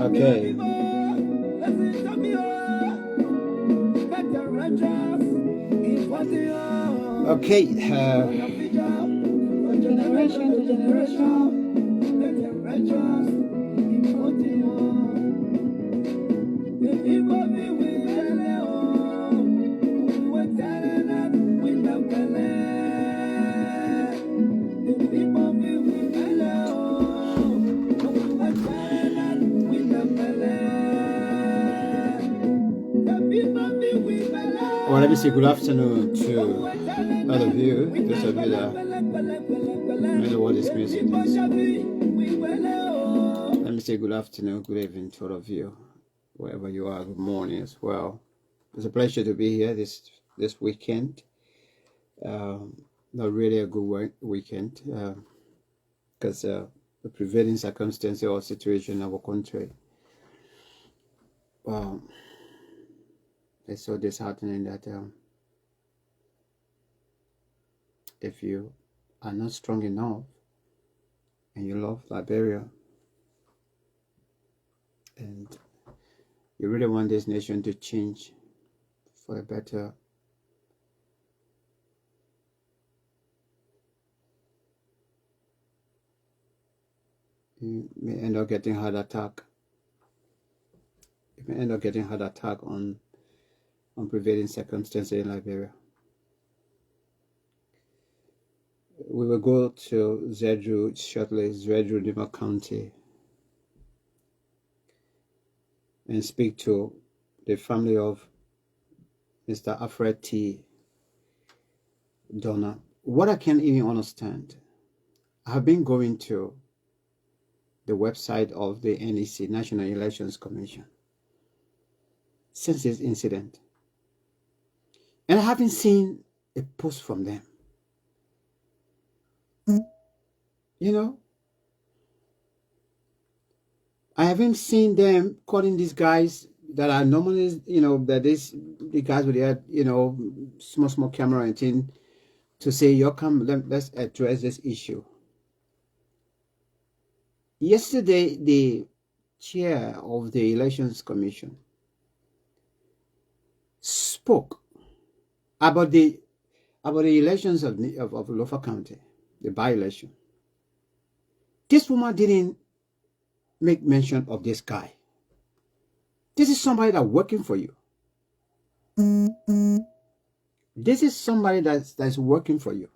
Okay. Okay. Generation to generation. Well, let me say good afternoon to all of you, those of you that know what this message is. Let me say good afternoon, good evening to all of you, wherever you are. Good morning as well. It's a pleasure to be here this weekend. not really a good weekend because the prevailing circumstances or situation in our country it's so disheartening that if you are not strong enough and you love Liberia and you really want this nation to change for a better, you may end up getting heart attack. You may end up getting heart attack on prevailing circumstances in Liberia. We will go to Zedru shortly, Zedru Dima County, and speak to the family of Mr. Alfred T. Donor. What I can't even understand, I have been going to the website of the NEC, National Elections Commission, since this incident. And I haven't seen a post from them. You know, I haven't seen them calling these guys that are normally, you know, that is the guys with their, you know, small camera and thing to say, "Yo, come, let's address this issue." Yesterday, the chair of the Elections Commission spoke about the elections of Lofa County, the by-election. This woman didn't make mention of this guy. This is somebody that's working for you. This is somebody that's working for you.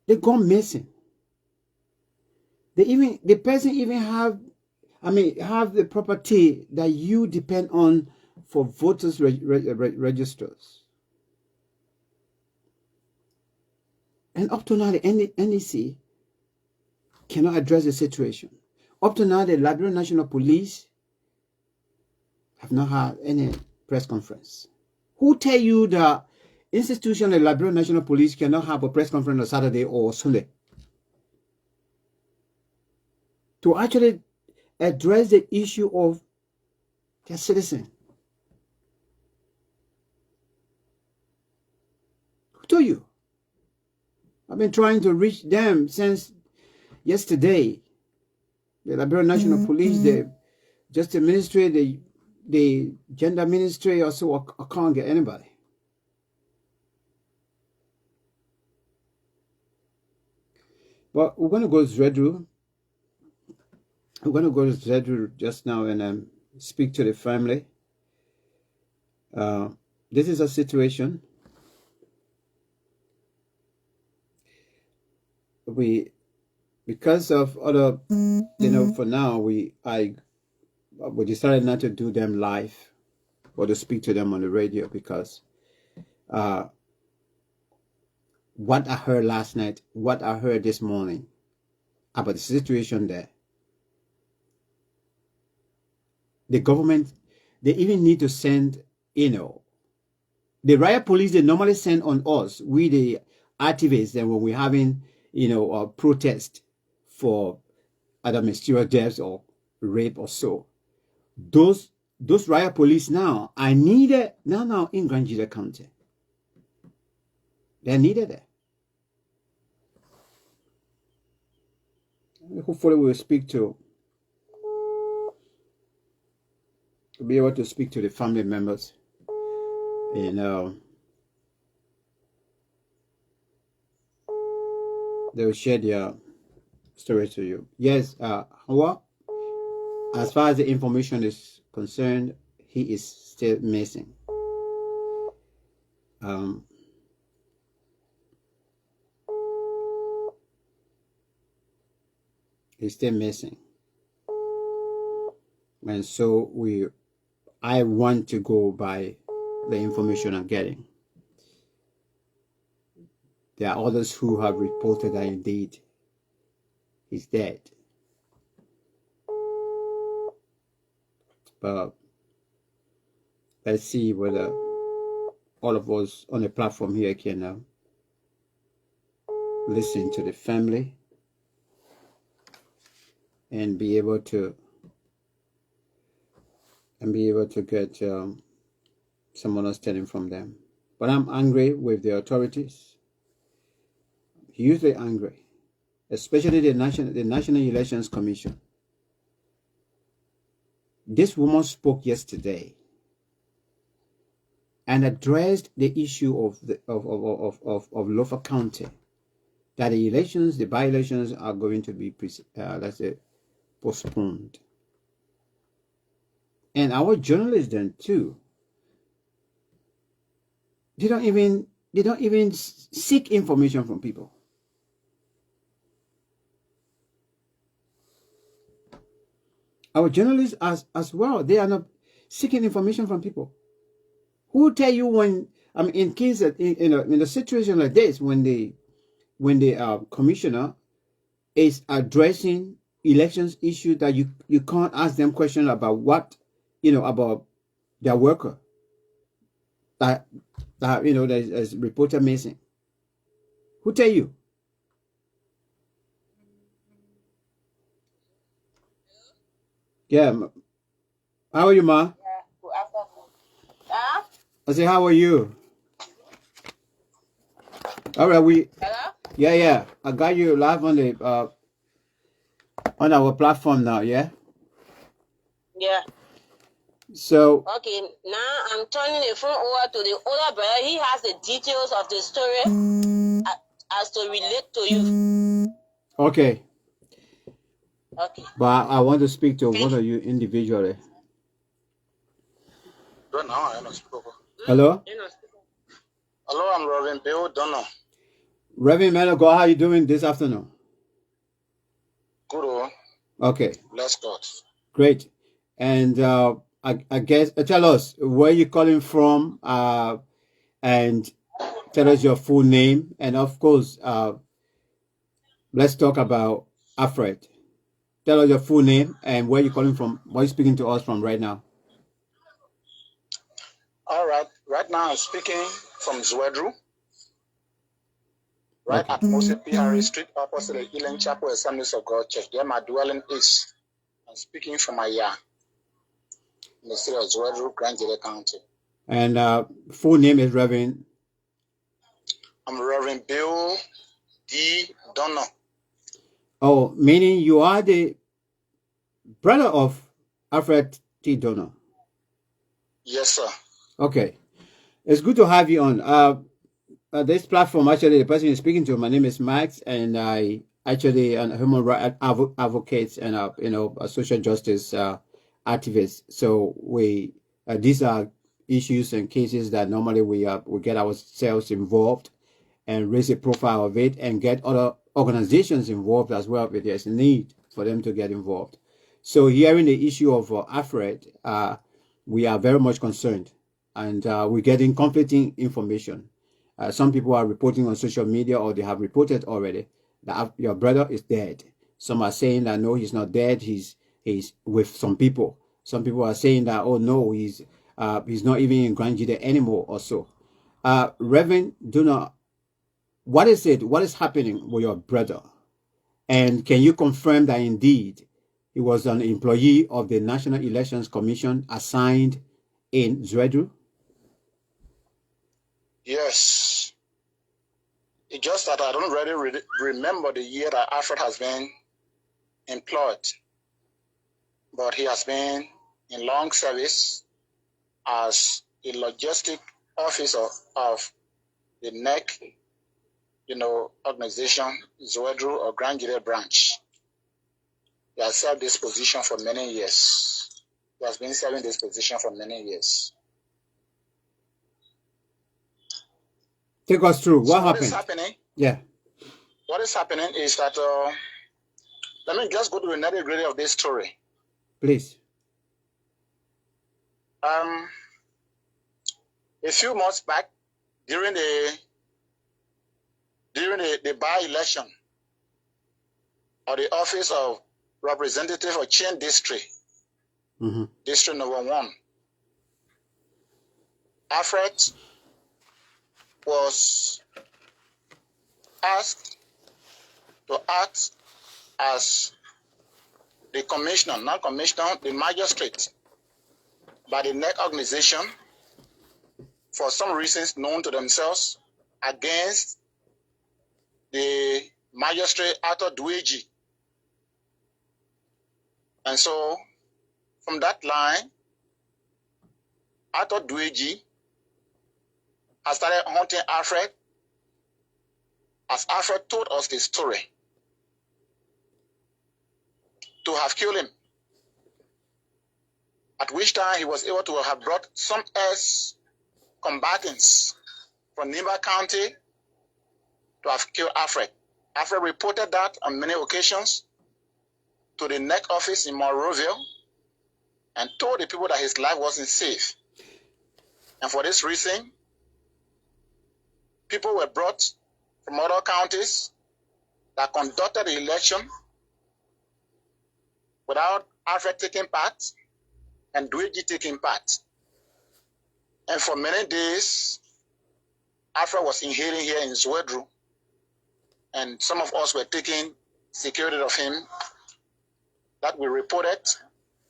They gone missing. The person even have the property that you depend on for voters registers. And up to now, the NEC cannot address the situation. Up to now, the Liberian National Police have not had any press conference. Who tell you the institution of the Liberian National Police cannot have a press conference on Saturday or Sunday to actually address the issue of their citizen? Who told you? I've been trying to reach them since yesterday. The Liberian National Police, the Justice Ministry, the Gender Ministry, also I can't get anybody. But we're going to go to Zedru. We're going to go to Zedru just now and speak to the family. This is a situation. Because of other, you know, for now, we decided not to do them live or to speak to them on the radio because what I heard last night, what I heard this morning about the situation there, the government, they even need to send, you know, the riot police they normally send on us, we the activists, and when we're having, you know, a protest for either mysterious deaths or rape or so. Those riot police now are needed now in Grand Jida County. They're needed there. Hopefully we'll be able to speak to the family members. You know, they will share their story to you. Yes, Hawa, as far as the information is concerned, he is still missing. He's still missing. And so I want to go by the information I'm getting. There are others who have reported that indeed he's dead. But let's see whether all of us on the platform here can listen to the family and be able to get some understanding from them. But I'm angry with the authorities, hugely angry, especially the National Elections Commission. This woman spoke yesterday and addressed the issue of Lofa County, that the elections, the by-elections, are going to be let's say postponed. And our journalists then too, they don't even seek information from people. Our journalists as well, they are not seeking information from people. Who tell you when, I mean, in cases, in a situation like this, when the commissioner is addressing elections issue, that you can't ask them questions about what, about their worker that that is reported missing. Who tell you? Yeah. How are you, ma? Yeah, good afternoon. Huh? I say, how are you? All right, Hello? yeah. I got you live on the on our platform now, yeah? Yeah. So Okay, now I'm turning the phone over to the older brother. He has the details of the story as to relate to you. okay. Okay. But I want to speak to one of you individually. Hello? Hello, I'm Reverend Bill Dono. Reverend Man of God, how you doing this afternoon? Guru, Okay, bless God. great. And I guess tell us where you're calling from, and tell us your full name, and of course, let's talk about Alfred. Tell us your full name and where you're calling from, where you're speaking to us from right now. All right. Right now I'm speaking from Zwedru, right Okay. at Moses P. Harris Street, opposite the Elim Chapel Assemblies of God Church. There my dwelling is. I'm speaking from Aya, in the city of Zwedru, Grand Jere County. And full name is Reverend? I'm Reverend Bill D. Dono. Oh, meaning you are the brother of Alfred T. Donor. Yes, sir. Okay. It's good to have you on. This platform, actually, the person you're speaking to, my name is Max, and I actually am a human rights advocate and a social justice activist. So these are issues and cases that normally we get ourselves involved and raise a profile of it and get other organizations involved as well if there's a need for them to get involved. So hearing the issue of Alfred, we are very much concerned, and we're getting conflicting information. Some people are reporting on social media, or they have reported already, that your brother is dead. Some are saying that no, he's not dead. He's with some people. Some people are saying that, oh no, he's not even in Grand Jide anymore or so. Reverend, do not. What is it? What is happening with your brother? And can you confirm that indeed he was an employee of the National Elections Commission assigned in Zwedru? Yes. It's just that I don't really remember the year that Alfred has been employed. But he has been in long service as a logistic officer of the NEC, organization, Zwedru or Grand Jide branch. He has served this position for many years. He has been serving this position for many years. Take us through. What happened? What is happening? Yeah. What is happening is that, let me just go to the nitty-gritty of this story. Please. A few months back, during the by-election of the office of representative of Chen District, District number 1, Alfred was asked to act as the commissioner, not commissioner, the magistrate by the NEC organization for some reasons known to themselves against the magistrate Arthur Dueji. And so from that line, Arthur Dueji has started hunting Alfred, as Alfred told us the story, to have killed him. At which time he was able to have brought some ex-combatants from Nimba County to have killed Alfred. Alfred reported that on many occasions to the NEC office in Monroeville and told the people that his life wasn't safe. And for this reason, people were brought from other counties that conducted the election without Alfred taking part and Dueji taking part. And for many days, Alfred was inhaling here in Zwedru, and some of us were taking security of him that we reported.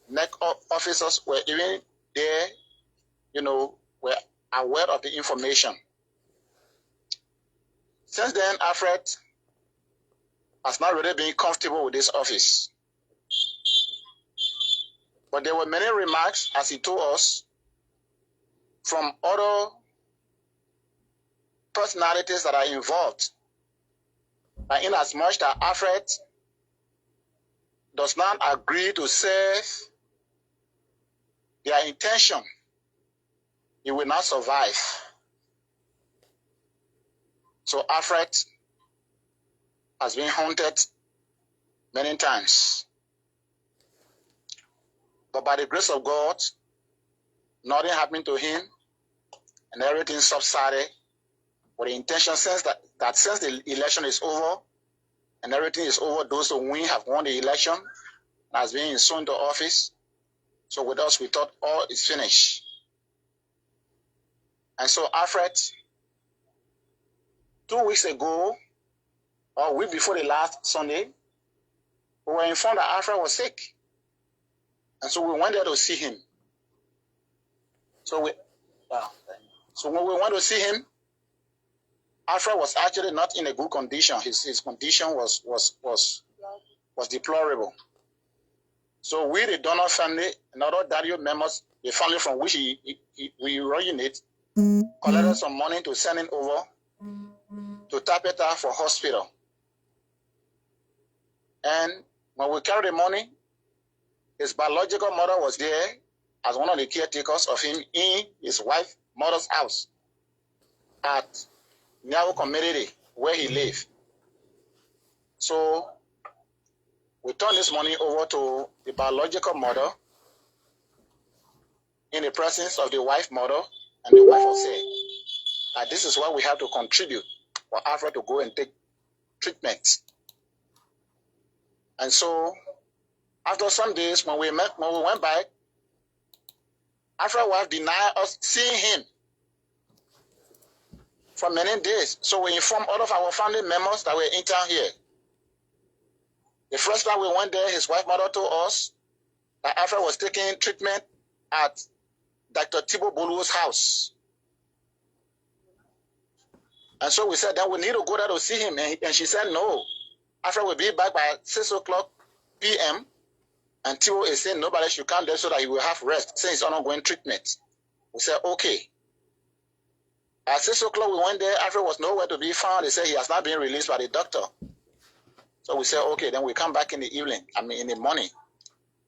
NEC officers were even there, were aware of the information. Since then, Alfred has not really been comfortable with this office. But there were many remarks, as he told us, from other personalities that are involved. And in as much that Alfred does not agree to serve their intention, he will not survive. So Alfred has been hunted many times. But by the grace of God, nothing happened to him, and everything subsided with the intention since that since the election is over and everything is over, those who win have won the election and has been installed into office. So with us, we thought all is finished. And so Alfred, 2 weeks ago, or a week before the last Sunday, we were informed that Alfred was sick. And so we went there to see him. So when we went to see him, Alfred was actually not in a good condition. His condition was deplorable. So we, the donor family, and other Dario members, the family from which we originate, collected some money to send him over to Tapeta for hospital. And when we carried the money, his biological mother was there as one of the caretakers of him in his wife's mother's house at Nyao community where he lived. So we turned this money over to the biological mother in the presence of the wife mother, and the wife was saying that this is what we have to contribute for Alfred to go and take treatment. And so after some days, when we went back, Alfred's wife denied us seeing him for many days. So we informed all of our family members that were in town here. The first time we went there, his wife mother told us that Alfred was taking treatment at Dr. Thibault Bolu's house. And so we said that we need to go there to see him. And she said, no, Alfred will be back by 6 o'clock p.m. And Thibault is saying nobody should come there so that he will have rest since he's on ongoing treatment. We said, okay. At 6 o'clock, we went there. Alfred was nowhere to be found. They said he has not been released by the doctor. So we said, okay, then we come back in the evening, in the morning.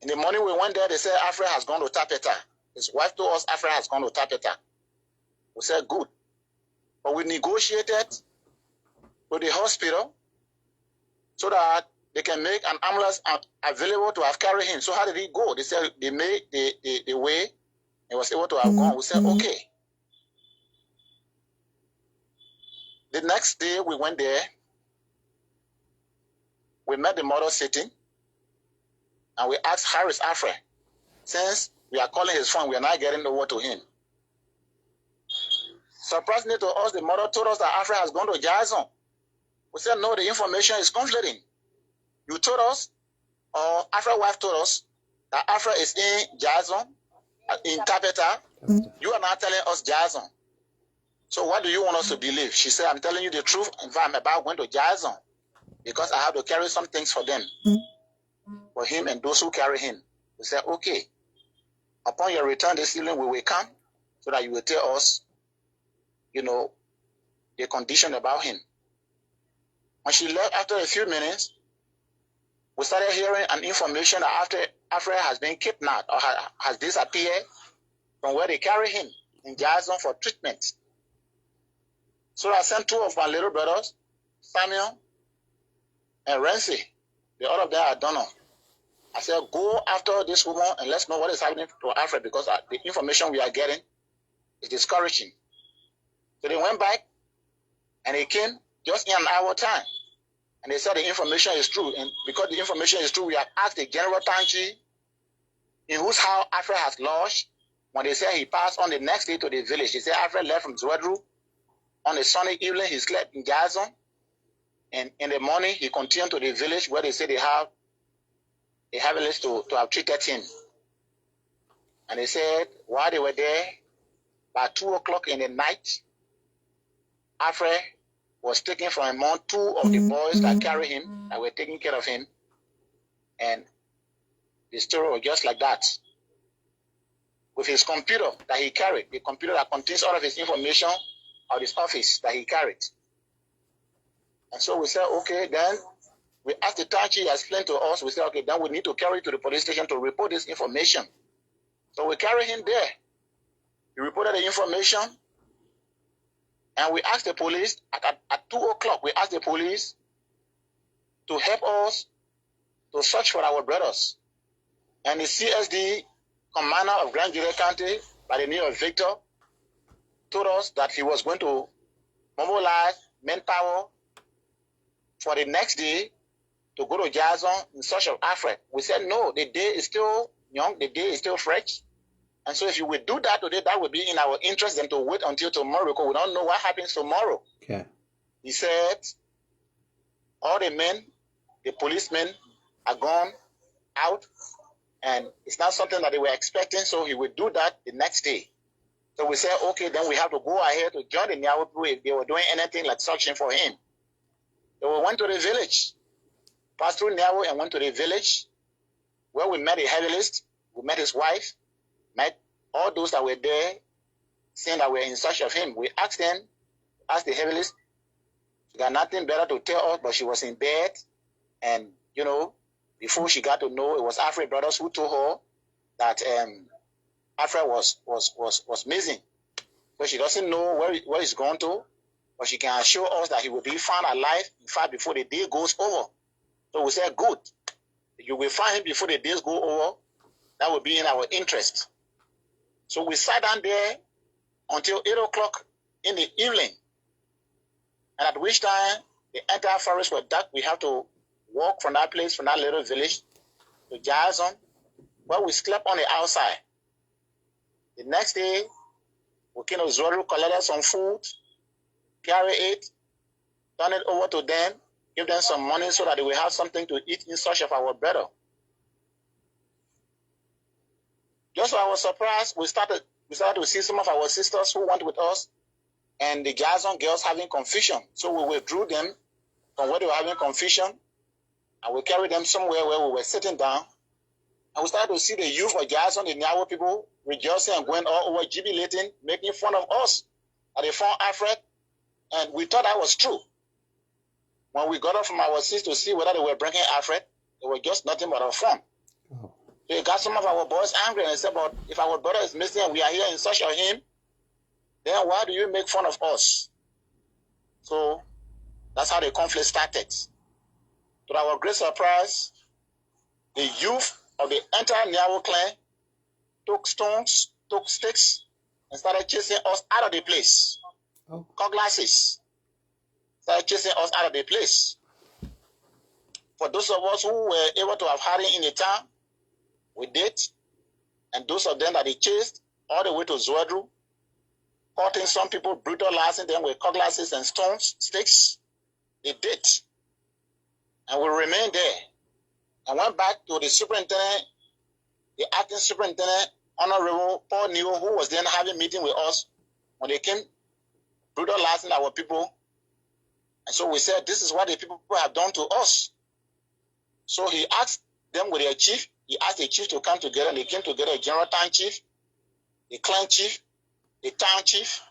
In the morning, we went there. They said Alfred has gone to Tapeta. His wife told us Alfred has gone to Tapeta. We said, good. But we negotiated with the hospital so that they can make an ambulance available to have carried him. So how did he go? They said they made the way he was able to have gone. We said, okay. The next day we went there. We met the mother sitting, and we asked, how is Alfred? Since we are calling his phone, we are not getting over to him. Surprisingly to us, the mother told us that Alfred has gone to Jason. We said, no, the information is conflicting. You told us, or Alfred's wife told us, that Alfred is in Jason, in Tabeta. You are not telling us Jason. So what do you want us to believe? She said, I'm telling you the truth. In fact, I'm about going to Jason because I have to carry some things for them, for him and those who carry him. We said, okay. Upon your return this evening, we will come so that you will tell us, the condition about him. When she left after a few minutes, we started hearing an information that after Alfred has been kidnapped or has disappeared from where they carry him in Jason for treatment. So I sent two of my little brothers, Samuel and Renzi. The other of them are Donald. I said, go after this woman and let's know what is happening to Alfred because the information we are getting is discouraging. So they went back and they came just in an hour time. And they said the information is true. And because the information is true, we have asked the General Tanchi in whose house Alfred has lodged. When they said he passed on the next day to the village, they said Alfred left from Zwedru. On a Sunday evening, he slept in Jason. And in the morning, he continued to the village where they say they have a heavenlies to have treated him. And they said while they were there, by 2 o'clock in the night, Alfred was taken from among two of the boys that carried him, that were taking care of him. And the story was just like that. With his computer that he carried, the computer that contains all of his information of his office that he carried. And so we said, okay, then we asked the Tachi, explained to us, we said, okay, then we need to carry to the police station to report this information. So we carried him there. He reported the information. And we asked the police, at 2 o'clock, we asked the police to help us to search for our brothers. And the CSD commander of Grand Juliet County, by the name of Victor, told us that he was going to mobilize manpower for the next day to go to Jason in search of Alfred. We said, no, the day is still young, the day is still fresh. And so if you would do that today, that would be in our interest than to wait until tomorrow because we don't know what happens tomorrow. Okay. He said, all the men, the policemen are gone out and it's not something that they were expecting, so he would do that the next day. So we said, okay, then we have to go ahead to join the Nyawo people if they were doing anything like searching for him. So we went to the village, passed through Nyawo and went to the village where we met a herbalist, we met his wife, met all those that were there, saying that we were in search of him. We asked them, asked the herbalist, she got nothing better to tell us, but she was in bed. And, before she got to know, it was Alfred brothers who told her that Alfred was missing. So she doesn't know where he's gone to, but she can assure us that he will be found alive, in fact, before the day goes over. So we said, good. You will find him before the days go over. That will be in our interest. So we sat down there until 8 o'clock in the evening. And at which time the entire forest was dark. We have to walk from that place, from that little village to Jason, where we slept on the outside. The next day, we came to Zoro, collected some food, carry it, turn it over to them, give them some money so that they will have something to eat in search of our brother. Just to our surprise, we started to see some of our sisters who went with us and the Jason girls having confusion. So we withdrew them from where they were having confusion and we carried them somewhere where we were sitting down. And we started to see the youth of Jason, the Nyawo people, rejoicing and going all over, jubilating, making fun of us that they found Alfred. And we thought that was true. When we got up from our seats to see whether they were bringing Alfred, it was just nothing but a fun. Oh. So it got some of our boys angry and they said, but if our brother is missing and we are here in search of him, then why do you make fun of us? So that's how the conflict started. To our great surprise, the youth of the entire Nyawo clan took stones, took sticks, and started chasing us out of the place. Oh. Cutlasses started chasing us out of the place. For those of us who were able to have hiding in the town, we did. And those of them that they chased all the way to Zwedru, cutting some people, brutalizing them with cutlasses and stones, sticks. They did. And we remained there. I went back to the superintendent, the acting superintendent, Honorable Paul Neo, who was then having a meeting with us when they came brutalizing our people. And so we said, this is what the people have done to us. So he asked them with their chief. He asked the chief to come together. And they came together, the general town chief, the clan chief, the town chief.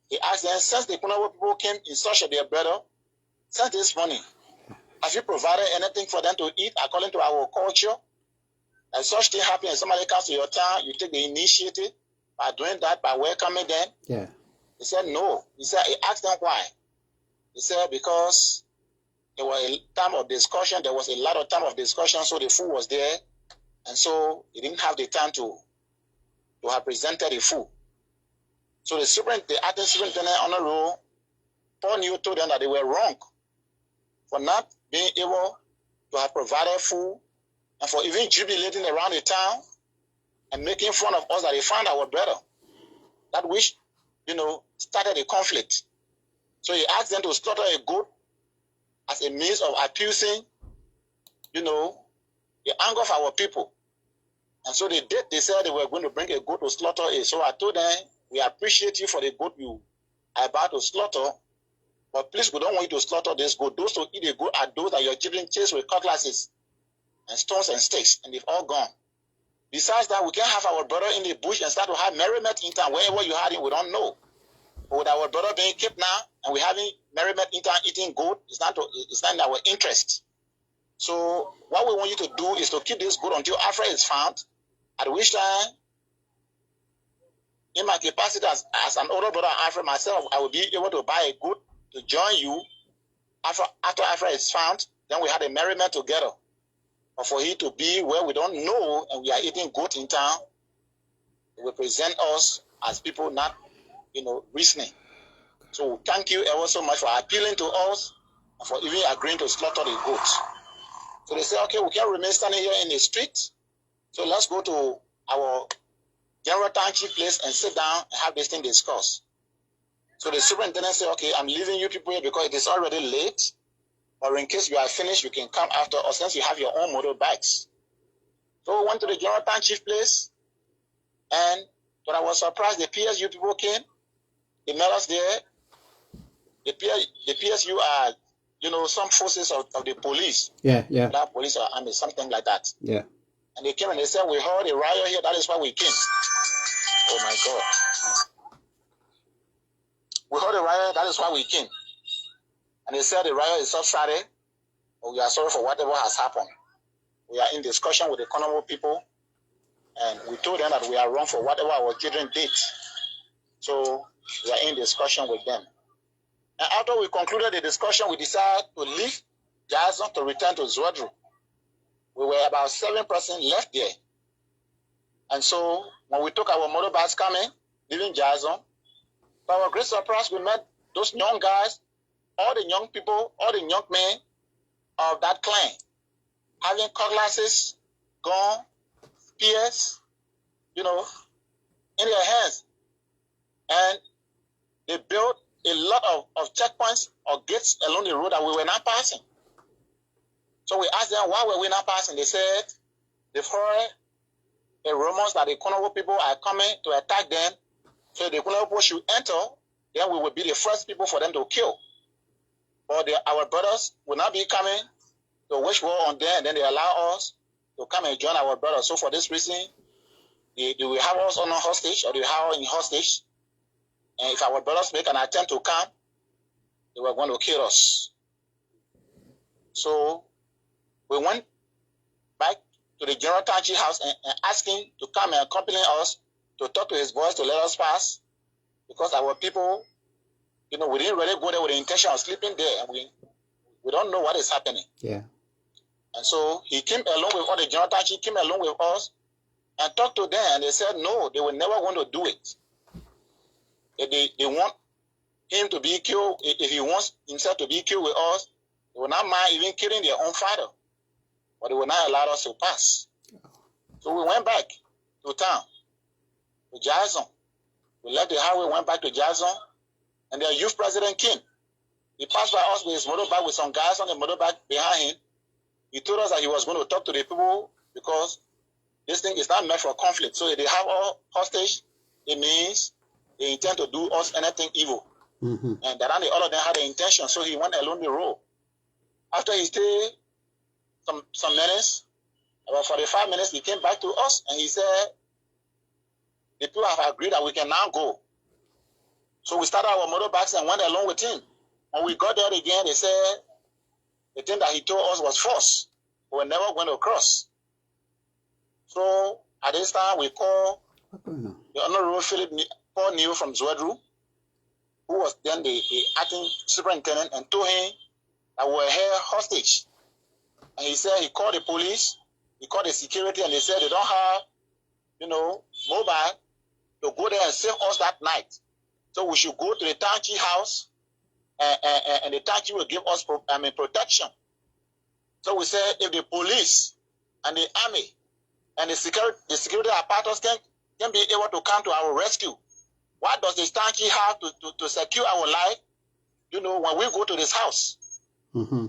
He asked them, since the Kunawa people came in search of their brother, since this morning, have you provided anything for them to eat according to our culture? And such thing happens, and somebody comes to your town, you take the initiative by doing that, by welcoming them. Yeah. He said, no. He asked them why. He said, because there was a time of discussion, there was a lot of time of discussion, so the food was there, and so he didn't have the time to have presented the food. So the acting superintendent on the road, Paul New told them that they were wrong for not being able to have provided food and for even jubilating around the town and making fun of us that they found our brother. That which, started a conflict. So he asked them to slaughter a goat as a means of appeasing, the anger of our people. And so they did. They said they were going to bring a goat to slaughter it. So I told them, we appreciate you for the goat you are about to slaughter, but please, we don't want you to slaughter this goat. Those who eat the goat are those that your children chase with cutlasses and stones and sticks, and they've all gone. Besides that, we can't have our brother in the bush and start to have merriment in town. Wherever you had him, we don't know. But with our brother being kept now, and we having merriment in town eating goat, it's not in our interest. So what we want you to do is to keep this goat until Alfred is found, at which time, in my capacity as an older brother Alfred myself, I will be able to buy a goat to join you. After Alfred is found, then we had a merriment together. But for he to be where we don't know and we are eating goat in town, it will present us as people not, reasoning. So thank you ever so much for appealing to us and for even agreeing to slaughter the goats. So they say, okay, we can't remain standing here in the street. So let's go to our general town chief place and sit down and have this thing discussed. So the superintendent said, okay, I'm leaving you people here because it is already late. Or in case you are finished, you can come after us since you have your own motorbikes. So we went to the general town chief place, and when I was surprised, the PSU people came. They met us there. The PSU are, some forces of the police. Yeah. That police or army, something like that. Yeah. And they came and they said, we heard a riot here, that is why we came. Oh my God. We heard a riot, that is why we came. And they said the riot is subsided, but we are sorry for whatever has happened. We are in discussion with the Konomo people, and we told them that we are wrong for whatever our children did. So we are in discussion with them. And after we concluded the discussion, we decided to leave Jason to return to Zwadru. We were about 7 persons left there. And so when we took our motorbikes coming, leaving Jason, to our great surprise, we met those young guys, all the young people, all the young men of that clan, having cutlasses, gun, spears, in their hands. And they built a lot of checkpoints or gates along the road that we were not passing. So we asked them, why were we not passing? They said, they've heard the rumors that the Konowo people are coming to attack them. So the Konowo people should enter, then we will be the first people for them to kill. But our brothers will not be coming to wage war on them, and then they allow us to come and join our brothers. So for this reason, they will have us on a hostage, or they will have us in hostage. And if our brothers make an attempt to come, they were going to kill us. So we went back to the general township house and asked him to come and accompany us to talk to his boys to let us pass, because our people, we didn't really go there with the intention of sleeping there, and we don't know what is happening. Yeah. And so he came along with all the general township, came along with us and talked to them, and they said no, they were never going to do it. They want him to be killed. If he wants himself to be killed with us, they will not mind even killing their own father, but they will not allow us to pass. So we went back to town, to Jason, We left the highway, went back to Jackson, and their youth president came. He passed by us with his motorbike with some guys on the motorbike behind him. He told us that he was going to talk to the people because this thing is not meant for conflict. So if they have all hostage, it means they intend to do us anything evil. Mm-hmm. And that all of them had the intention. So he went along the road. After he stayed some minutes, about 45 minutes, he came back to us and he said, the people have agreed that we can now go. So we started our motorbikes and went along with him. When we got there again, they said the thing that he told us was false. We were never going to cross. So at this time, we called the Honorable Philip Paul New from Zwedru, who was then the acting superintendent, and told him that we were here hostage. And he said he called the police, he called the security, and they said they don't have, mobile to go there and save us that night. So we should go to the town chief house, and the town chief will give us protection. So we said if the police and the army and the security apparatus can be able to come to our rescue, why does the town chief have to secure our life, when we go to this house? Mm-hmm.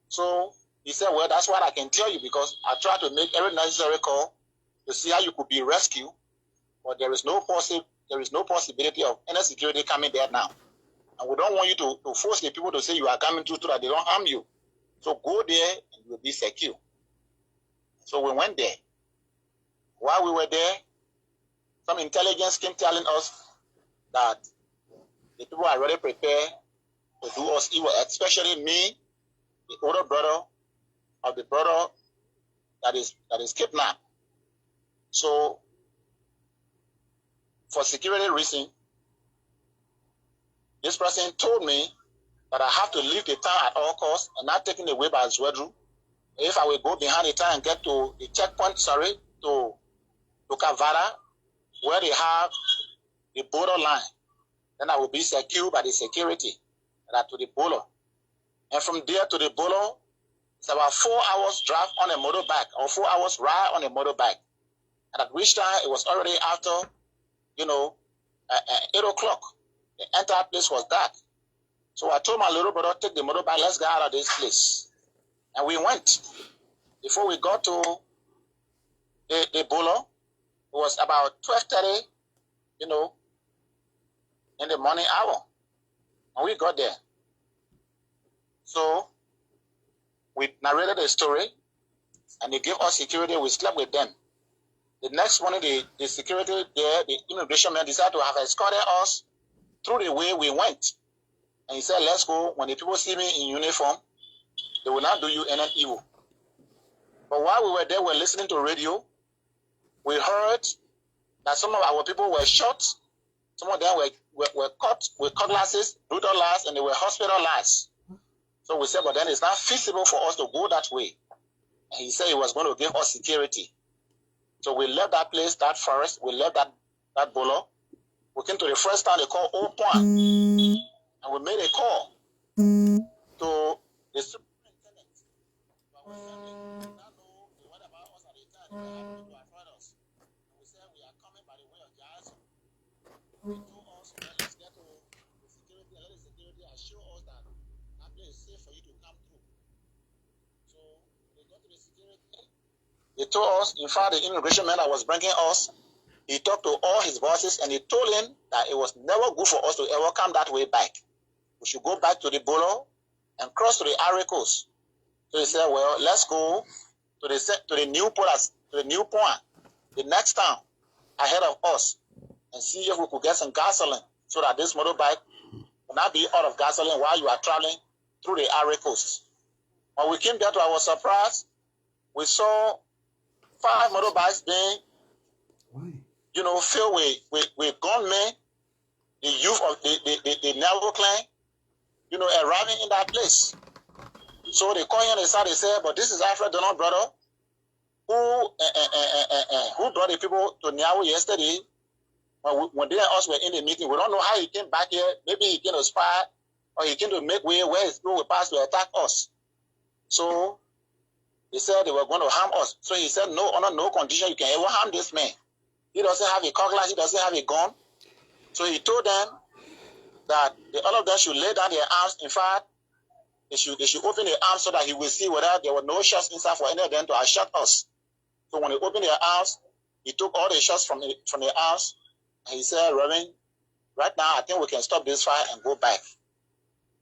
So he said, well, that's what I can tell you, because I tried to make every necessary call to see how you could be rescued, but there is no possibility of any security coming there now. And we don't want you to force the people to say you are coming through so that they don't harm you. So go there and you will be secure. So we went there. While we were there, some intelligence came telling us that the people are already prepared to do us evil, especially me, the older brother of the brother that is kidnapped. So for security reason, this person told me that I have to leave the town at all costs and not taken away by Zwedru. If I will go behind the town and get to the checkpoint, to Kavara, where they have the borderline, then I will be secured by the security that to the border. And from there to the border, it's about 4 hours drive on a motorbike or 4 hours ride on a motorbike. And at which time it was already after, 8 o'clock. The entire place was dark. So I told my little brother, take the motorbike, let's get out of this place. And we went. Before we got to the bolo, it was about 12:30, in the morning hour. And we got there. So we narrated the story, and they gave us security. We slept with them. The next morning, the security there, the immigration man, decided to have escorted us through the way we went. And he said, let's go. When the people see me in uniform, they will not do you any evil. But while we were there, we were listening to radio. We heard that some of our people were shot. Some of them were cut with cutlasses, brutalized, and they were hospitalized. So we said, but then it's not feasible for us to go that way. And he said he was going to give us security. So we left that place, that forest. We left that bolo. We came to the first town they call Old Point. And we made a call to the superintendent. But we did not know what about us at the time. They were happy to avoid us. And we said we are coming by the way of Jackson. They told us, well, let's get to the security and let the security assure us that that place is safe for you to come through. So they got to the security. They told us, in fact, the immigration man that was bringing us, he talked to all his bosses and he told him that it was never good for us to ever come that way back. We should go back to the Bolo and cross to the Ivory Coast. So he said, well, let's go to the new point, the next town ahead of us, and see if we could get some gasoline so that this motorbike will not be out of gasoline while you are traveling through the Ivory Coast. When we came there, to our surprise, we saw 5 motorbikes being filled with gunmen, the youth of the Naval clan, arriving in that place. So they called him and they said, but this is Alfred Donald brother who brought the people to Niawo yesterday when they and us were in the meeting. We don't know how he came back here. Maybe he came to spy or he came to make way where his people will pass to attack us. So they said they were going to harm us. So he said, no, under no condition you can ever harm this man. He doesn't have a cutlass. He doesn't have a gun. So he told them that all of them should lay down their arms. In fact, they should open their arms so that he will see whether there were no shots inside for any of them to have shot us. So when they opened their arms, he took all the shots from their arms, and he said, Reverend, right now I think we can stop this fire and go back.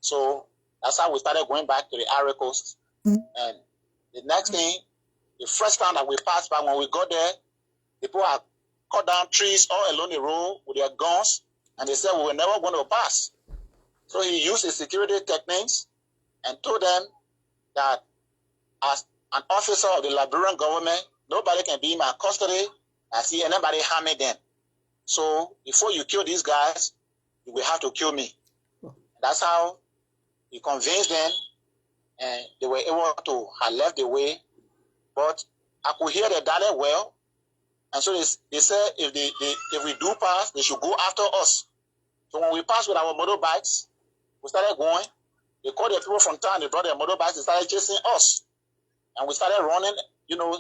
So that's how we started going back to the Ivory Coast. And the next thing, the first time that we passed by, when we got there, people had cut down trees all along the road with their guns, and they said we were never going to pass. So he used his security techniques and told them that as an officer of the Liberian government, nobody can be in my custody and see anybody harming them. So before you kill these guys, you will have to kill me. That's how he convinced them, and they were able to have left the way. But I could hear the dialect well, and so they said if we do pass, they should go after us. So when we passed with our motorbikes, we started going. They called the people from town, they brought their motorbikes, they started chasing us. And we started running,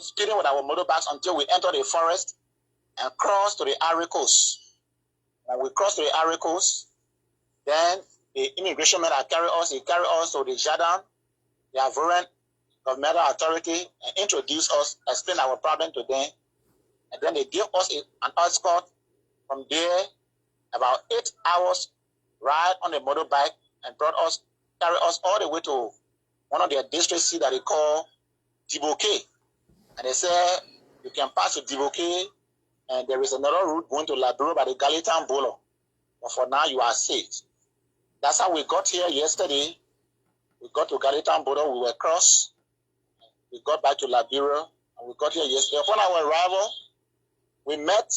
speeding with our motorbikes until we entered the forest and crossed to the Ivory Coast. When we crossed to the Ivory Coast, then the immigration man that carried us to the Jardin, the Ivorian governmental authority, and introduced us, explained our problem to them. And then they gave us an escort from there, about 8 hours ride on the motorbike, and carried us all the way to one of their districts that they call Diboke. And they said, you can pass to Diboke, and there is another route going to Labero by the Galitan Bolo. But for now, you are safe. That's how we got here yesterday. We got to Galitan Bolo, we were crossed. We got back to Labero, and we got here yesterday. Upon our arrival, we met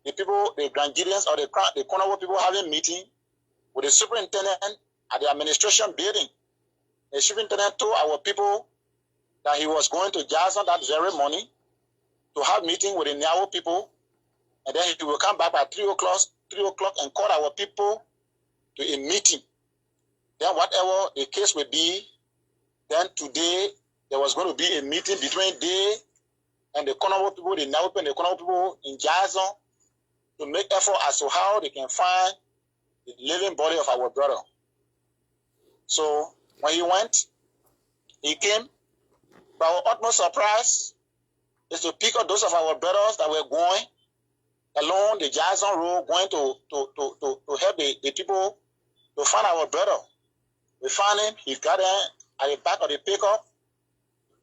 the people, the Grandidians or the Konobo people having a meeting with the superintendent at the administration building. The superintendent told our people that he was going to Jason that very morning to have meeting with the Nyawo people, and then he will come back by 3 o'clock and call our people to a meeting. Then whatever the case will be, then today there was going to be a meeting between they and the Konobo people, the Nyawo people and the Konobo people in Jason to make effort as to how they can find the living body of our brother. So when he went, he came. But our utmost surprise is to pick up those of our brothers that were going along the Jason Road, going to help the people to find our brother. We found him. He got them at the back of the pickup,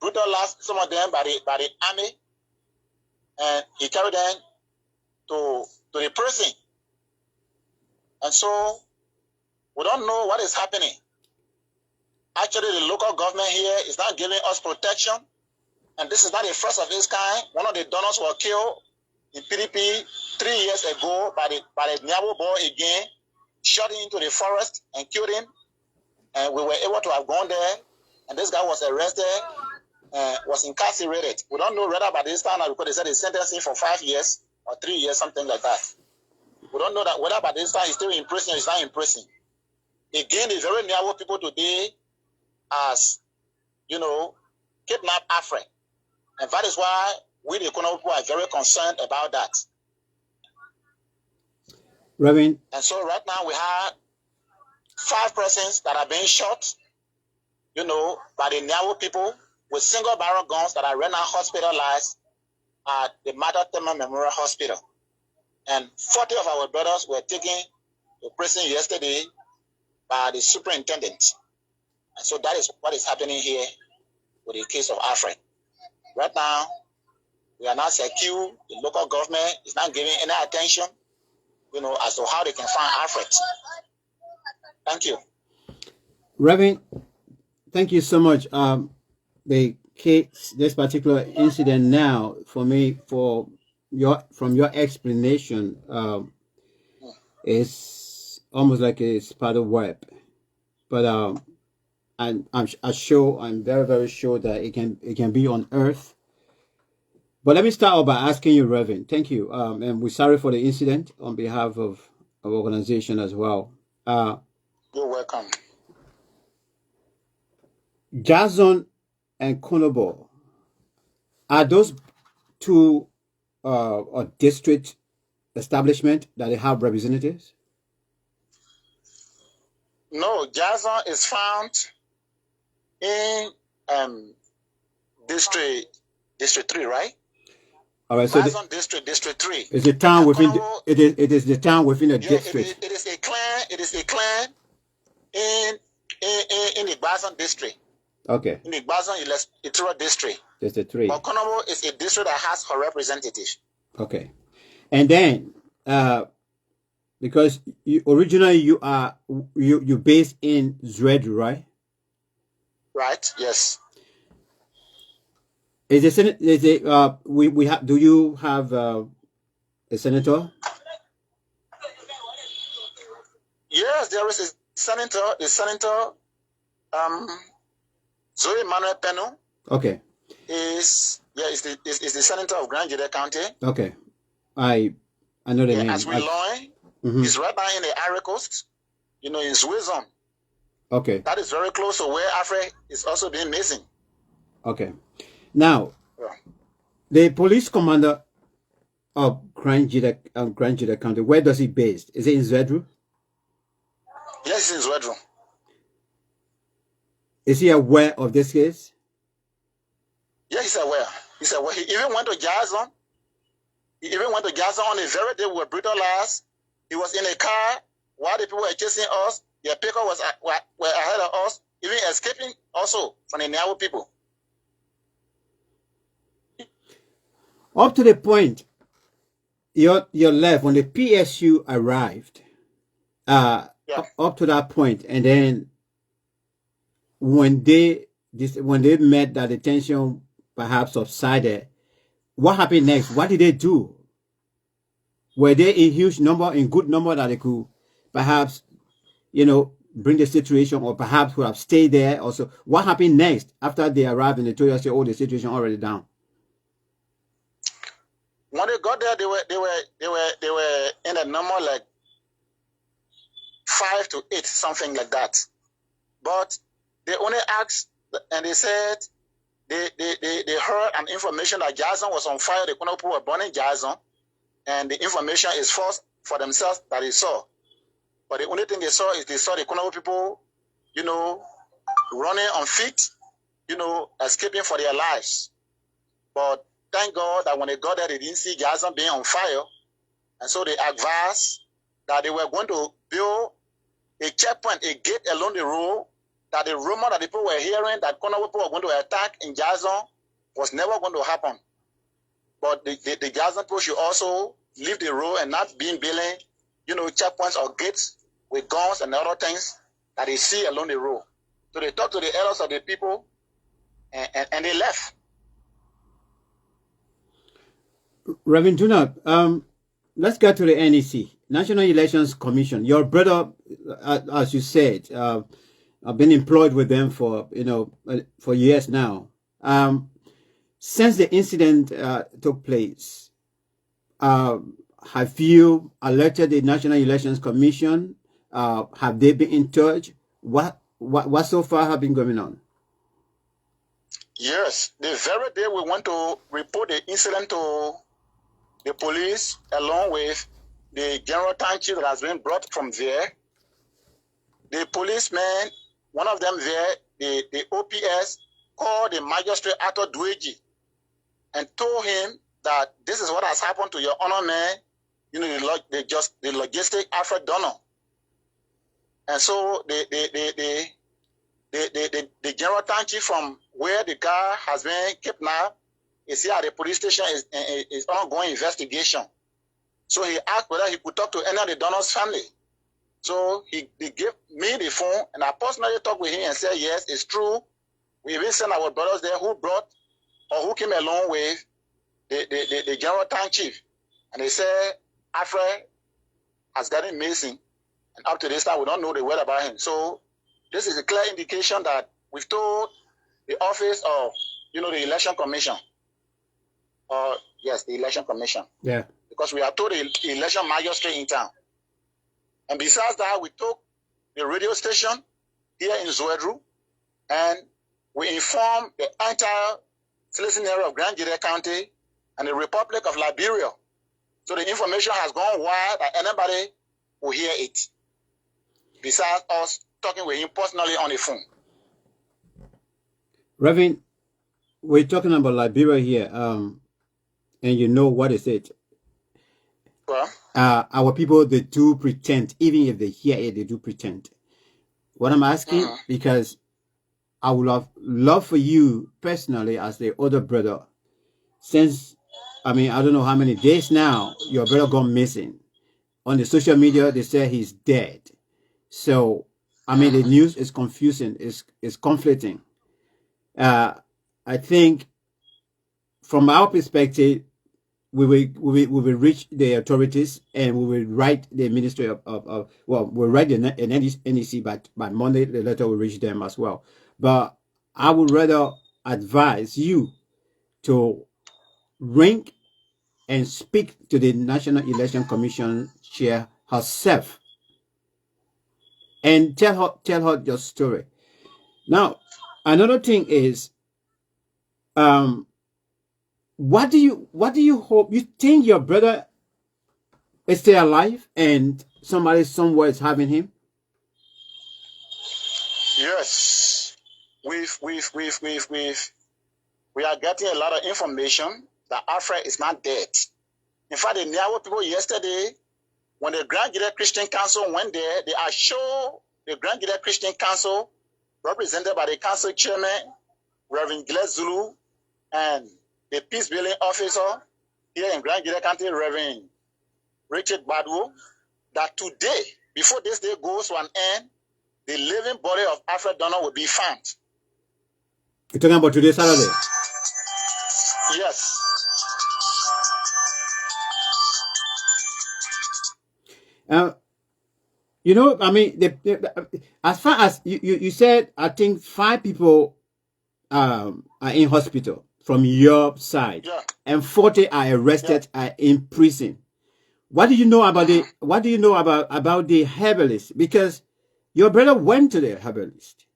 brutalized some of them by the army, and he carried them to the prison. And so we don't know what is happening. Actually, the local government here is not giving us protection, and this is not the first of its kind. One of the donors was killed in PDP 3 years ago by the Nyawo boy again, shot him into the forest and killed him. And we were able to have gone there, and this guy was arrested and was incarcerated. We don't know whether by this time, because they said they sentenced him for 5 years or 3 years, something like that. We don't know that whether by this time he's still in prison or he's not in prison. Again, the very Nyawo people today as, kidnap Alfred. And that is why we, the Konobo people, are very concerned about that. Reverend. And so right now we have 5 persons that are being shot, by the Nyawo people with single barrel guns that are right now hospitalized at the Mother Tema Memorial Hospital. And 40 of our brothers were taken to prison yesterday by the superintendent. And so that is what is happening here with the case of Alfred. Right now, we are not secure. The local government is not giving any attention, as to how they can find Alfred. Thank you. Reverend, thank you so much. The case, this particular incident now, from your explanation, is almost like a spider web. But I'm very, very sure that it can be unearthed. But let me start off by asking you, Reverend. Thank you. And we're sorry for the incident on behalf of our organization as well. You're welcome. Jason and Konobo, are those two district establishment that they have representatives? No, Jason is found in District 3, right? All right, so Jason District 3. It's a town within. It is the town within a district. It is a clan. It is a clan in the Jason district. Okay. In the Jason Electoral district. District 3. But Konobo is a district that has her representative. Okay, and then because originally you based in Zwedru, right? Right. Yes. Is the Senate? Is it we have? Do you have a senator? Yes, there is a senator. The senator, Zoe Manuel Peno. Okay. Is the senator of Grand Jede County. Okay, I know the name. As we learn, he's right now in the Ivory Coast. In Zwizon. Okay. That is very close to where Alfred is also being missing. Okay. Now, the police commander of Grand Jede County, where does he based? Is it in Zwedru? Yes, it's in Zwedru. Is he aware of this case? Yes, he's aware. He's aware. He even went to Jason. On the very day we were brutalized. He was in a car while the people were chasing us. Their pickup were ahead of us, even escaping also from the Nyawo people. Up to the point, your left when the PSU arrived. Up to that point, and then when they met that the tension perhaps subsided, what happened next? What did they do? Were they in good number that they could perhaps, bring the situation, or perhaps would have stayed there? Also, what happened next after they arrived and they told us, the situation already down? When they got there, they were in a number like 5 to 8, something like that. But they only asked, and they said they heard an information that Jason was on fire. The Konopo were burning Jason, and the information is false for themselves that they saw. But the only thing they saw is the Konopo people, running on feet, escaping for their lives. But thank God that when they got there, they didn't see Jason being on fire, and so they advised that they were going to build a checkpoint, a gate along the road, that the rumor that the people were hearing that Konopo people were going to attack in Jason was never going to happen. But the Jason people should also leave the road and not be building, checkpoints or gates with guns and other things that they see along the road. So they talked to the elders of the people, and they left. Reverend Junab, let's get to the NEC, National Elections Commission. Your brother, as you said, I've been employed with them for years now. Since the incident took place, have you alerted the National Elections Commission? Have they been in touch? What so far have been going on? Yes, the very day we went to report the incident to the police, along with the general township that has been brought from there, the policeman, one of them there, the OPS, called the magistrate Arthur Dweji and told him that this is what has happened to your honor man, the logistic Alfred Donner. And so the general township from where the guy has been kidnapped is here at the police station is ongoing investigation. So he asked whether he could talk to any of the Donner's family. So he gave me the phone, and I personally talked with him and said, yes, it's true. We even sent our brothers there who came along with the general town chief. And they said, Alfred has gotten missing. And up to this time, we don't know the word about him. So this is a clear indication that we've told the office of, the election commission. Yes, the election commission. Yeah. Because we are told the election magistrate in town. And besides that, we took the radio station here in Zwedru, and we informed the entire listening area of Grand Jede County and the Republic of Liberia. So the information has gone wide that anybody will hear it, besides us talking with him personally on the phone. Reverend, we're talking about Liberia here, and you know what is it? Well, Our people, they do pretend, even if they hear it, they do pretend. What I'm asking, because I would love for you personally as the older brother, since, I mean, I don't know how many days now your brother gone missing. On the social media, they say he's dead. So, I mean, the news is confusing, is conflicting. I think from our perspective, we will reach the authorities and we will write the Ministry well, we'll write the NEC by Monday, the letter will reach them as well. But I would rather advise you to ring and speak to the National Election Commission chair herself and tell her your story. Now, another thing is, what do you hope? You think your brother is still alive and somebody somewhere is having him? yes, we are getting a lot of information that Alfred is not dead. In fact, the Niawo people yesterday, when the Grand Guinea Christian Council went there, they assured the Grand Guinea Christian Council, represented by the council chairman, Reverend Gilles Zulu, and the peace building officer here in Grand Guinea County, Reverend Richard Badwo, that today, before this day goes to an end, the living body of Alfred Donald will be found. You're talking about today, Saturday? Yes. You know, I mean, as far as you said, I think 5 people are in hospital from your side, Yeah. and 40 are arrested, are in prison. What do you know about the herbalist? Because your brother went to the herbalist,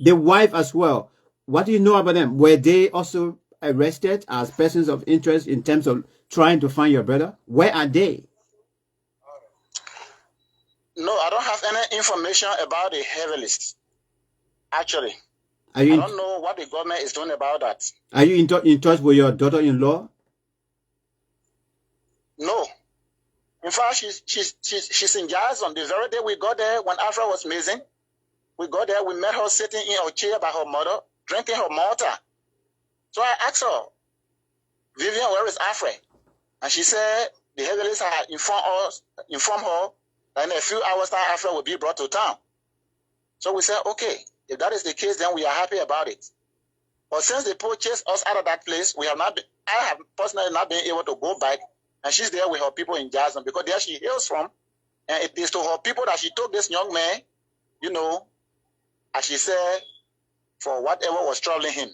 the wife as well. What do you know about them? Were they also arrested as persons of interest in terms of trying to find your brother? Where are they? No, I don't have any information about the herbalist. Actually, I don't know what the government is doing about that. Are you in touch with your daughter-in-law? No. In fact, she's in Jason. The very day we got there, when Alfred was missing, we got there, we met her sitting in her chair by her mother, drinking her water. So I asked her, Vivian, where is Alfred? And she said the herbalist had informed her that in a few hours time Alfred will be brought to town. So we said, okay, if that is the case, then we are happy about it. But since they purchased us out of that place, I have personally not been able to go back. And she's there with her people in Jason because there she hails from. And it is to her people that she took this young man, you know, as she said, for whatever was troubling him.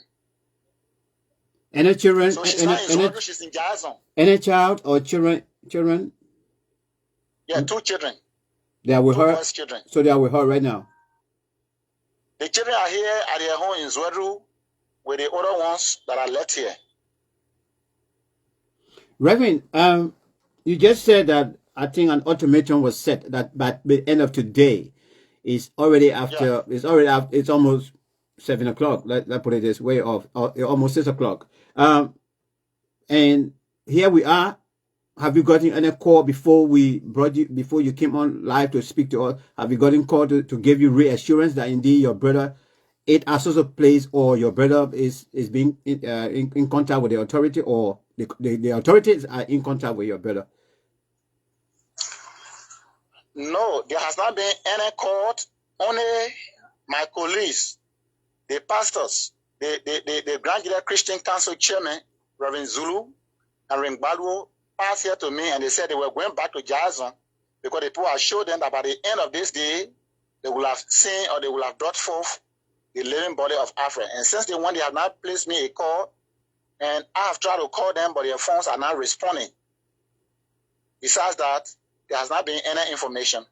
Any children? So she's not in Zodru, she's in Jason. Any child or children? Yeah, 2 children. They are with her? Boys, children. So they are with her right now? The children are here at their home in Zodru with the other ones that are left here. Reverend, you just said that I think an ultimatum was set that by the end of today is already after. Yeah. It's almost 7 o'clock. Let's put it this way, almost 6 o'clock. And here we are. Have you gotten any call before you came on live to speak to us? Have you gotten call to give you reassurance that indeed your brother it has also place, or your brother is being in contact with the authority, or the authorities are in contact with your brother? No, there has not been any court. Only my colleagues, the pastors, the Grand Guinea Christian Council chairman, Reverend Zulu and Reverend Balwo, passed here to me and they said they were going back to Jason because the people had showed them that by the end of this day, they will have seen or they will have brought forth the living body of Alfred. And since they have not placed me a call, and I have tried to call them, but their phones are not responding. Besides that, there has not been any information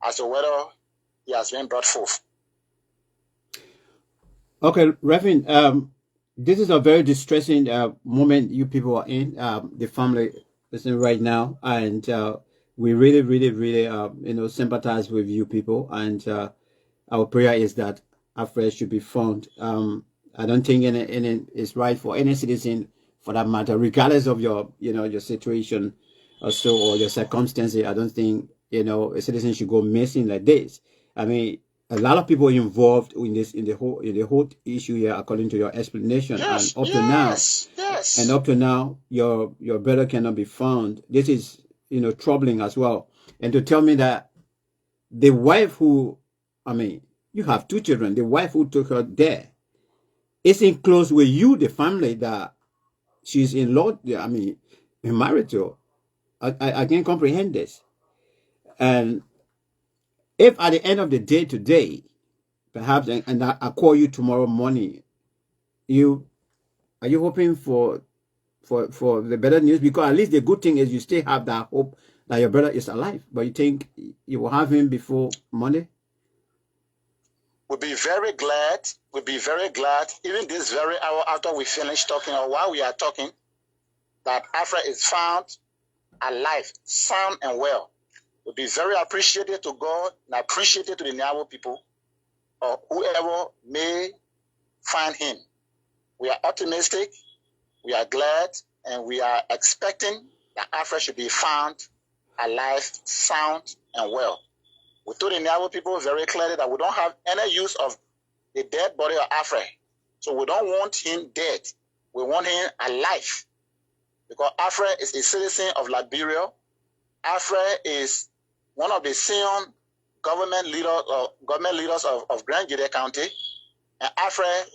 as to whether he has been brought forth. Okay, Reverend, this is a very distressing moment you people are in. The family is in right now, and we really, really, really, sympathize with you people. And our prayer is that Alfred should be found. I don't think any it's right for any citizen, for that matter, regardless of your, your situation or so, or your circumstances. I don't think, a citizen should go missing like this. I mean, a lot of people involved in this, in the whole issue here, according to your explanation. Yes, And up to now, yes. and up to now, your brother cannot be found. This is, troubling as well. And to tell me that the wife who, I mean, you have two children, the wife who took her there isn't close with you, the family that she's in law, I mean, married to. I can't comprehend this. And if at the end of the day today, perhaps, and I call you tomorrow morning, are you hoping for the better news? Because at least the good thing is you still have that hope that your brother is alive. But you think you will have him before Monday? We'll be very glad. We'll be very glad, even this very hour after we finish talking, or while we are talking, that Alfred is found alive, sound and well. We'll be very appreciative to God and appreciative to the Niabo people, or whoever may find him. We are optimistic, we are glad, and we are expecting that Alfred should be found alive, sound, and well. We told the Niabo people very clearly that we don't have any use of the dead body of Alfred. So we don't want him dead. We want him alive. Because Alfred is a citizen of Liberia. Alfred is one of the senior government leaders of Grand Gede County. And Alfred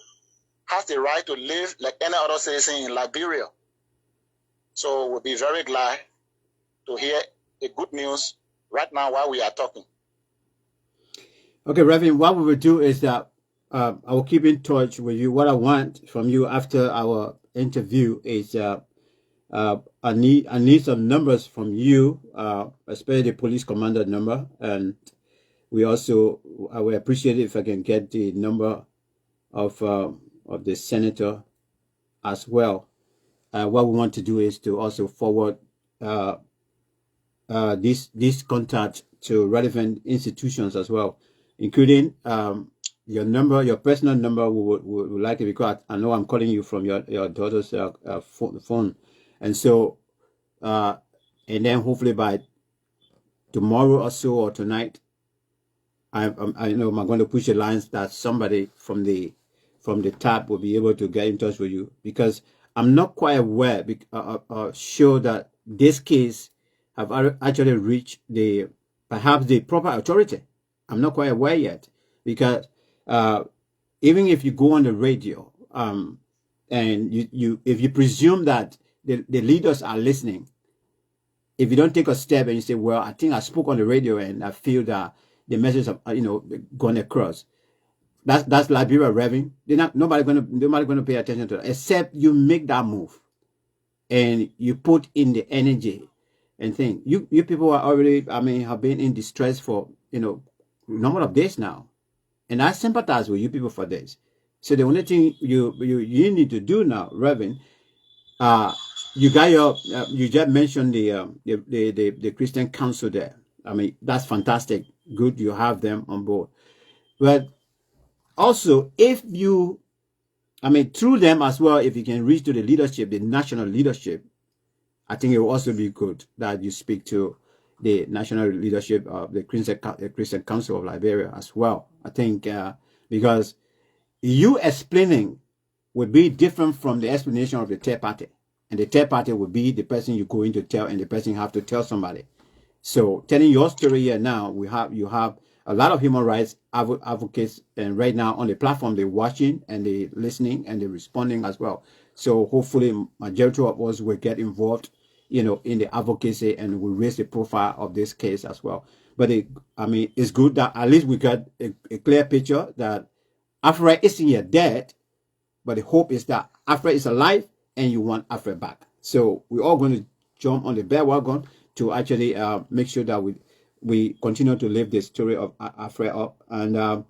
has the right to live like any other citizen in Liberia. So we'll be very glad to hear the good news right now while we are talking. Okay, Reverend, what we will do is that I will keep in touch with you. What I want from you after our interview is I need some numbers from you, especially the police commander number, and I will appreciate it if I can get the number of the senator as well. What we want to do is to also forward this contact to relevant institutions as well, including your number, your personal number. We would like it, because I know I'm calling you from your daughter's phone, and so and then hopefully by tomorrow or so, or tonight, I know I'm going to push the lines that somebody from the tab will be able to get in touch with you, because I'm not quite aware, sure that this case have actually reached perhaps the proper authority. I'm not quite aware yet, because even if you go on the radio, and if you presume that the leaders are listening, if you don't take a step and you say, well, I think I spoke on the radio and I feel that the message have gone across, that's Liberia Reverend. Nobody gonna pay attention to that, except you make that move and you put in the energy and think. You people are already, have been in distress for a number of days now, and I sympathize with you people for this. So the only thing you need to do now, Reverend, you got you just mentioned the Christian Council there. That's fantastic. Good, you have them on board. But also, if you, through them as well, if you can reach to the leadership, the national leadership, I think it will also be good that you speak to the national leadership of the Christian Council of Liberia as well. I think because you explaining would be different from the explanation of the third party. And the third party would be the person you're going to tell, and the person have to tell somebody. So telling your story here now, you have a lot of human rights advocates, and right now on the platform, they're watching and they're listening and they're responding as well. So hopefully majority of us will get involved, in the advocacy, and will raise the profile of this case as well. But it's good that at least we got a clear picture that Alfred isn't yet dead, but the hope is that Alfred is alive and you want Alfred back. So we're all going to jump on the bandwagon to actually make sure that we continue to live the story of Alfred up, and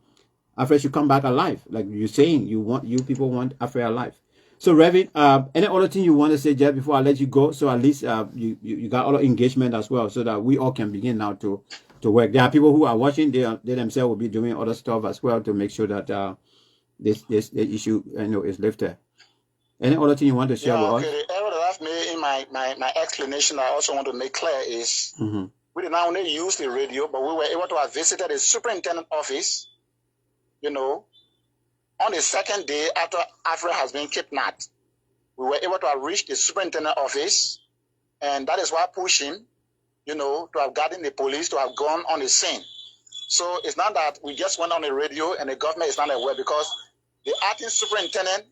Alfred should come back alive, like you're saying. You people want Alfred alive. So Reverend, any other thing you want to say just before I let you go? So at least you got all the engagement as well, so that we all can begin now to work. There are people who are watching. They themselves will be doing other stuff as well to make sure that this issue is lifted. Any other thing you want to share with us? The error that I've made in my explanation I also want to make clear is we did not only use the radio, but we were able to have visited the superintendent office, on the second day after Alfred has been kidnapped. We were able to have reached the superintendent office, and that is why pushing, to have gotten the police to have gone on the scene. So it's not that we just went on the radio and the government is not aware, because the acting superintendent,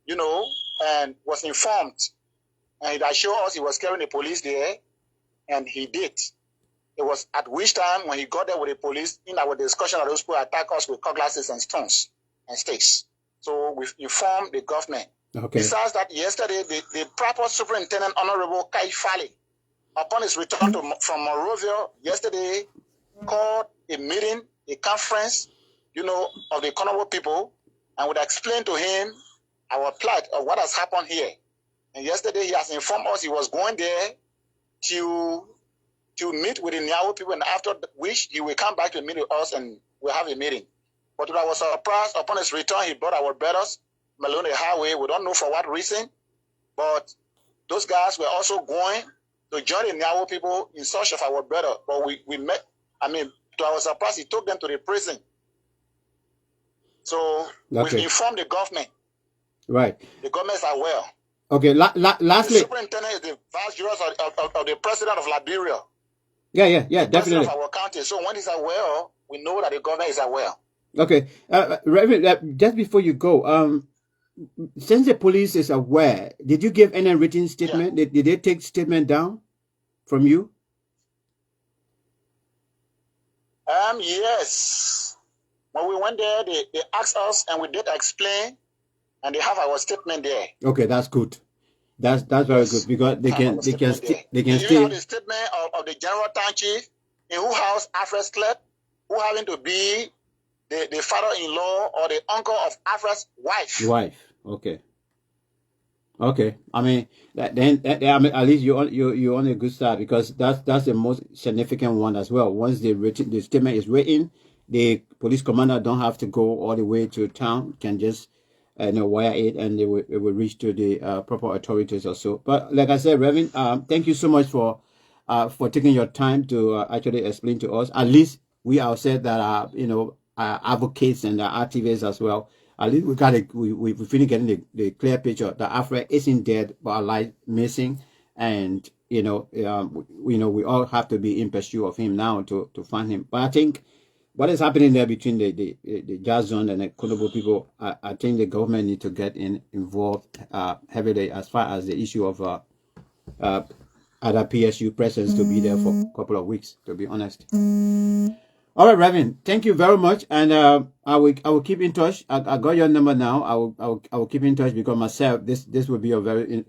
and was informed, and he assured us he was carrying the police there, and he did. It was at which time, when he got there with the police, in our discussion, that those people attack us with cutlasses and stones and sticks. So we informed the government. Okay. Besides that, yesterday, the proper superintendent, Honorable Kpakio, upon his return from Monrovia yesterday, called a meeting, a conference, of the Congo people, and would explain to him our plight of what has happened here. And yesterday he has informed us he was going there to meet with the Niawo people, and after which he will come back to meet with us and we'll have a meeting. But to our surprise, upon his return, he brought our brothers along the highway. We don't know for what reason, but those guys were also going to join the Niawo people in search of our brother. But we met, to our surprise, he took them to the prison. So we've informed the government. Right. The government is aware. Okay, lastly. The superintendent is the vice-jury of the president of Liberia. Yeah, the definitely. Of our county. So when he's aware, we know that the government is aware. Okay, Reverend, just before you go, since the police is aware, did you give any written statement? Did they take statement down from you? Yes. When we went there, they asked us, and we did explain, and they have our statement there. Okay, that's good. That's very good, because they can still. You have the statement of the general town chief, in whose house Alfred slept, who happened to be the father-in-law or the uncle of Alfred's wife. Okay. Then at least you're on a good start, because that's the most significant one as well. Once the statement is written, the police commander don't have to go all the way to town, can just wire it, and it will reach to the proper authorities or so. But like I said, Reverend, thank you so much for taking your time to actually explain to us. At least we ourselves that are advocates and activists as well. At least we finish getting the clear picture that Alfred isn't dead but alive, missing, and we all have to be in pursuit of him now to find him. But I think what is happening there between the Jazz Zone and the Konobo people, I think the government need to get involved heavily as far as the issue of other PSU presence to be there for a couple of weeks, to be honest. All right, Reverend, thank you very much, and I will keep in touch. I got your number now. I will keep in touch, because myself, this will be a very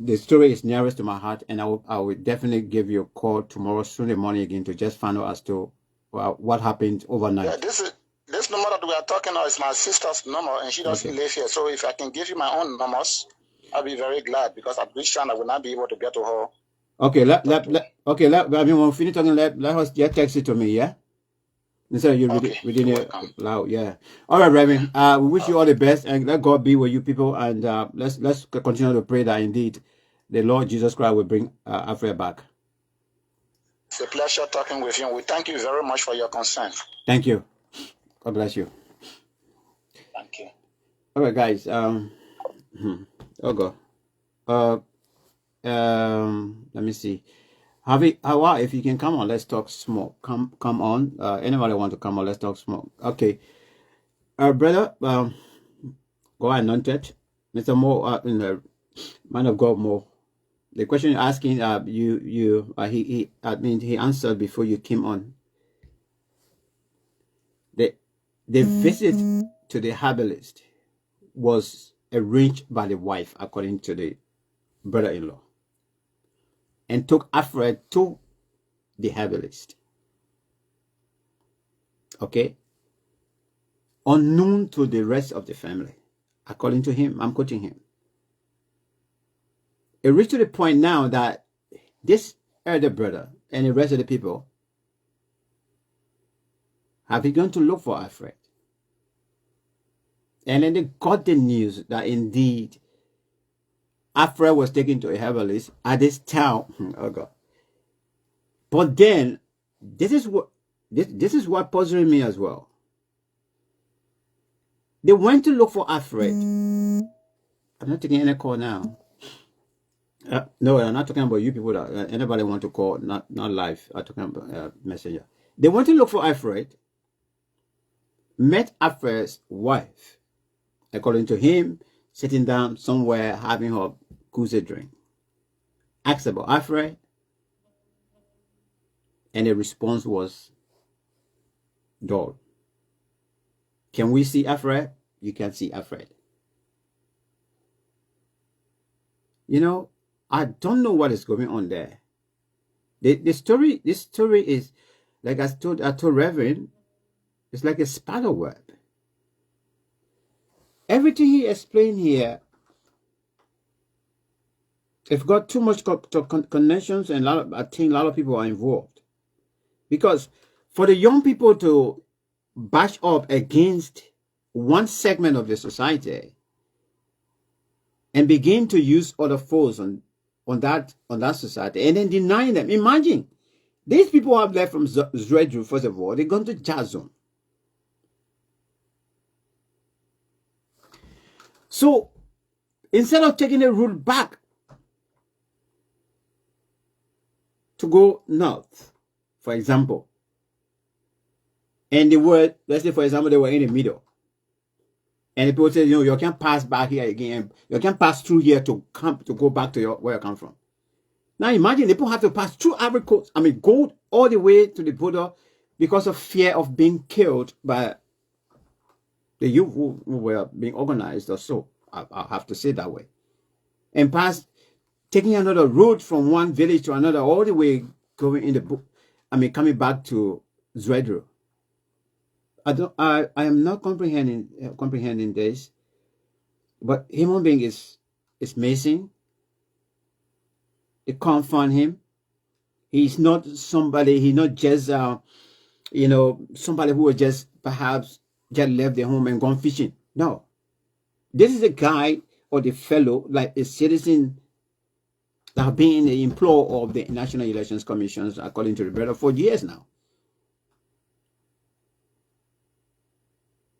the story is nearest to my heart, and I will definitely give you a call tomorrow soon in the morning again to just find out as to what happened overnight. Yeah, this number that we are talking about is my sister's number, and she doesn't live here. So if I can give you my own numbers, I'll be very glad, because at which time I will not be able to get to her. Okay, when we finish talking, let us just text it to me, yeah? Instead of you reading it loud, yeah. All right, Reverend, we wish you all the best, and let God be with you people, and let's continue to pray that indeed the Lord Jesus Christ will bring Alfred back. It's a pleasure talking with you. We thank you very much for your concern. Thank you. God bless you. Thank you. All right, guys. Let me see. Hawa, if you can come on, let's talk smoke. Come on. Anybody want to come on? Let's talk smoke. Okay. Brother, go anointed. Mr. Mo, man of God, Mo. The question you're asking, he answered before you came on. The visit to the herbalist was arranged by the wife, according to the brother-in-law, and took Alfred to the herbalist. Okay? Unknown to the rest of the family. According to him, I'm quoting him. It reached to the point now that this elder brother and the rest of the people have begun to look for Alfred. And then they got the news that indeed Alfred was taken to a herbalist at this town. Oh God. But then this is what puzzling me as well. They went to look for Alfred. I'm not taking any call now. No, I'm not talking about you people that anybody want to call, not live. I'm talking about messenger. They went to look for Alfred, met Alfred's wife, according to him, sitting down somewhere having her goosey drink. Asked about Alfred, and the response was dull. Can we see Alfred? You can't see Alfred. You know, I don't know what is going on there. This story is, like I told Reverend, it's like a spider web. Everything he explained here, it's got too much connections, and I think a lot of people are involved. Because for the young people to bash up against one segment of the society and begin to use other foes on that society and then denying them. Imagine, these people have left from Zredru, first of all, they're going to Jazon. So instead of taking the route back to go north, for example, and they were, let's say for example, they were in the middle, and the people say, you know, you can't pass back here again, you can't pass through here to go back to where you come from. Now imagine people have to pass through Ivory Coast, go all the way to the border because of fear of being killed by the youth who were being organized or so. I have to say that way. And taking another route from one village to another, all the way going in the coming back to Zredru. I am not comprehending this, but human being is missing. It can't find him. He's not somebody. He's not just somebody who was just perhaps just left their home and gone fishing. No, this is a guy or the fellow, like a citizen that have been in the employ of the National Elections Commissions, according to the brother, for years now.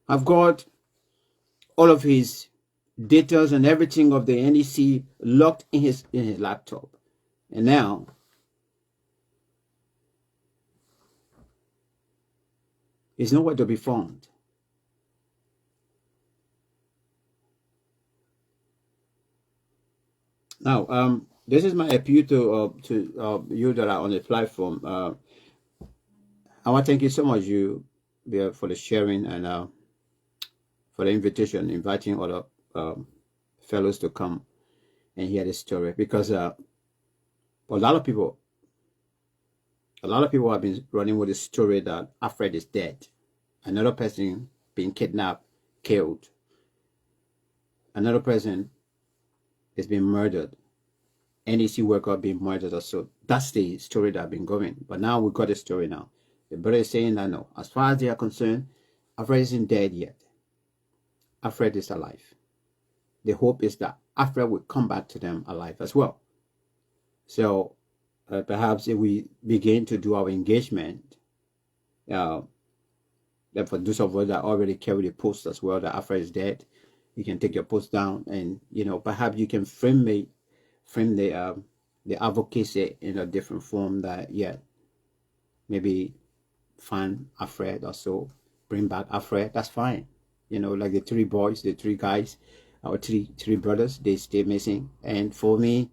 I've got all of his data and everything of the NEC locked in his laptop. And now he's nowhere to be found. Now, this is my appeal to you that are on the platform. I want to thank you so much, you, for the sharing and for the invitation, inviting other fellows to come and hear this story, because a lot of people have been running with the story that Alfred is dead, another person being kidnapped, killed, another person is being murdered, NEC worker being murdered or so. That's the story that has been going. But now we got a story now. The brother is saying that no, as far as they are concerned, Alfred isn't dead yet. Alfred is alive. The hope is that Alfred will come back to them alive as well. So perhaps if we begin to do our engagement, then for those of us that already carry the post as well, that Alfred is dead, you can take your post down, and perhaps you can frame the advocacy in a different form, that maybe find Alfred or so, bring back Alfred. That's fine. Like the three boys, the three guys, our three brothers, they stay missing. And for me,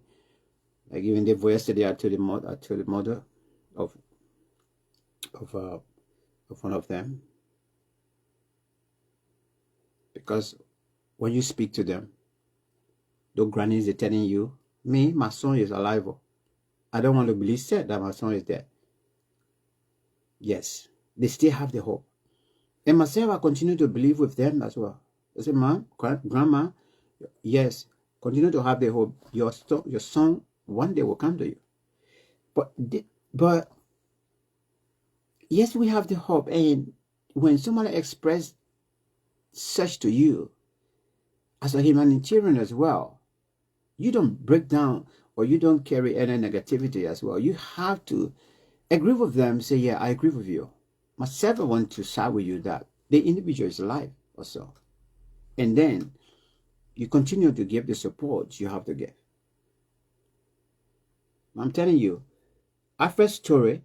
like even the yesterday, I told the mother of one of them, because when you speak to them, those grannies are telling you, me, my son is alive. I don't want to believe said that my son is dead. Yes, they still have the hope. And myself, I continue to believe with them as well. I say, Mom, Grandma, yes, continue to have the hope. Your son one day will come to you. But But yes, we have the hope. And when somebody expresses such to you, as a humanitarian as well, you don't break down or you don't carry any negativity as well. You have to agree with them, say, yeah, I agree with you. Myself, I want to side with you that the individual is alive also. And then you continue to give the support you have to give. I'm telling you, Alfred's story,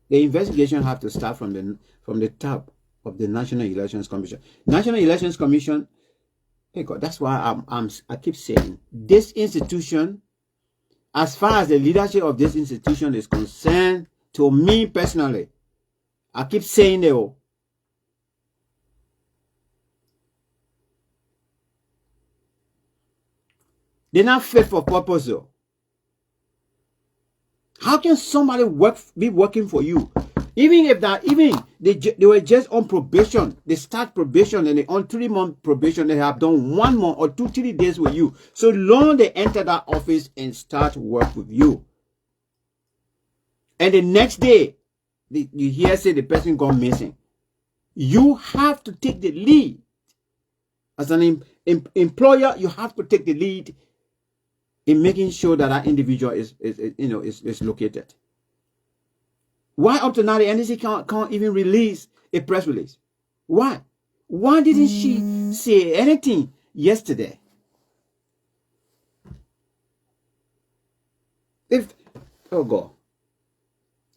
the investigation have to start from the top of the National Elections Commission. National Elections Commission, hey God, that's why I keep saying this institution, as far as the leadership of this institution is concerned, to me personally, I keep saying they will. They're not fit for purpose though. How can somebody be working for you? Even if they were just on probation, they start probation and they on 3-month probation, they have done 1 month or 2-3 days with you. So long they enter that office and start work with you. And the next day, you hear say the person gone missing. You have to take the lead. As an employer, you have to take the lead in making sure that that individual is located. Why up to now the NDC can't even release a press release? Why? Why didn't she say anything yesterday? Oh God.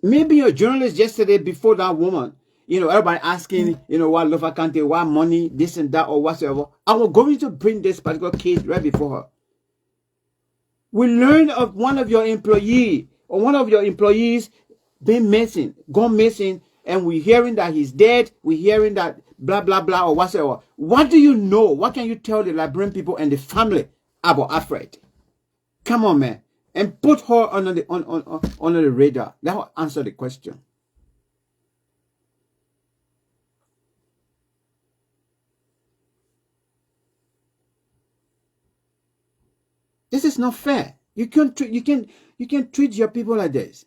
Maybe you're a journalist yesterday before that woman, everybody asking, what Lofa Kante, what money, this and that, or whatsoever. I was going to bring this particular case right before her. We learned of one of your employees being missing, gone missing, and we're hearing that he's dead. We're hearing that blah, blah, blah, or whatsoever. What do you know? What can you tell the Liberian people and the family about Alfred? Come on, man. And put her under the radar. That will answer the question. This is not fair. You can't treat your people like this.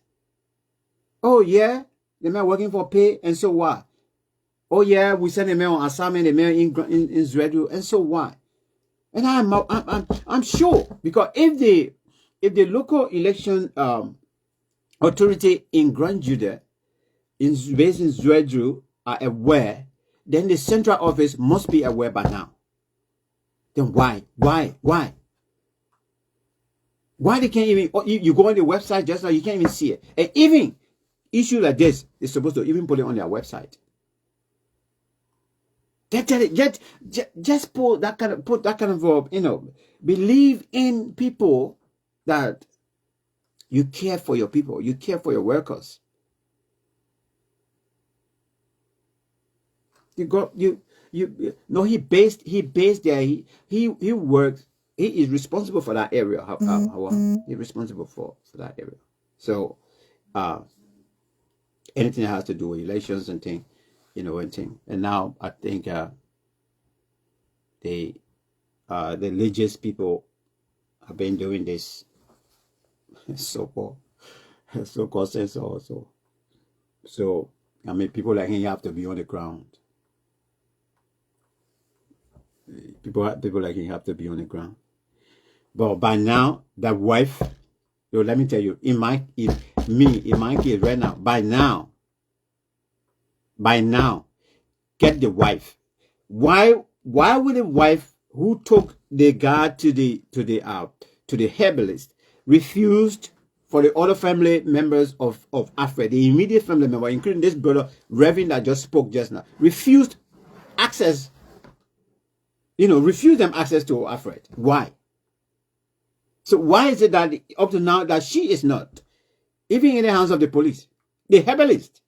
Oh yeah, the man working for pay, and so what? Oh yeah, we send a man on assignment, a man in Zredu, and so what? And I'm sure, because if the local election authority in Grand Judah, based in Zredu, are aware, then the central office must be aware by now. Then why? Why they can't even, you go on the website just now, you can't even see it. And even issue like this, they're supposed to even put it on their website. Just put that kind of believe in people, that you care for your people, you care for your workers. He based there. He works. He is responsible for that area. He's responsible for that area. So, anything that has to do with elections and thing, and now I think the religious people have been doing this so-called sense also. So I mean, people like him have to be on the ground. People like him have to be on the ground. But by now, that wife, let me tell you, in my case right now, by now, get the wife. Why would the wife who took the guy to the herbalist refused for the other family members of Alfred, the immediate family member, including this brother Reverend that just spoke just now, refused access, refused them access to Alfred? Why? So why is it that up to now that she is not even in the hands of the police, the herbalist?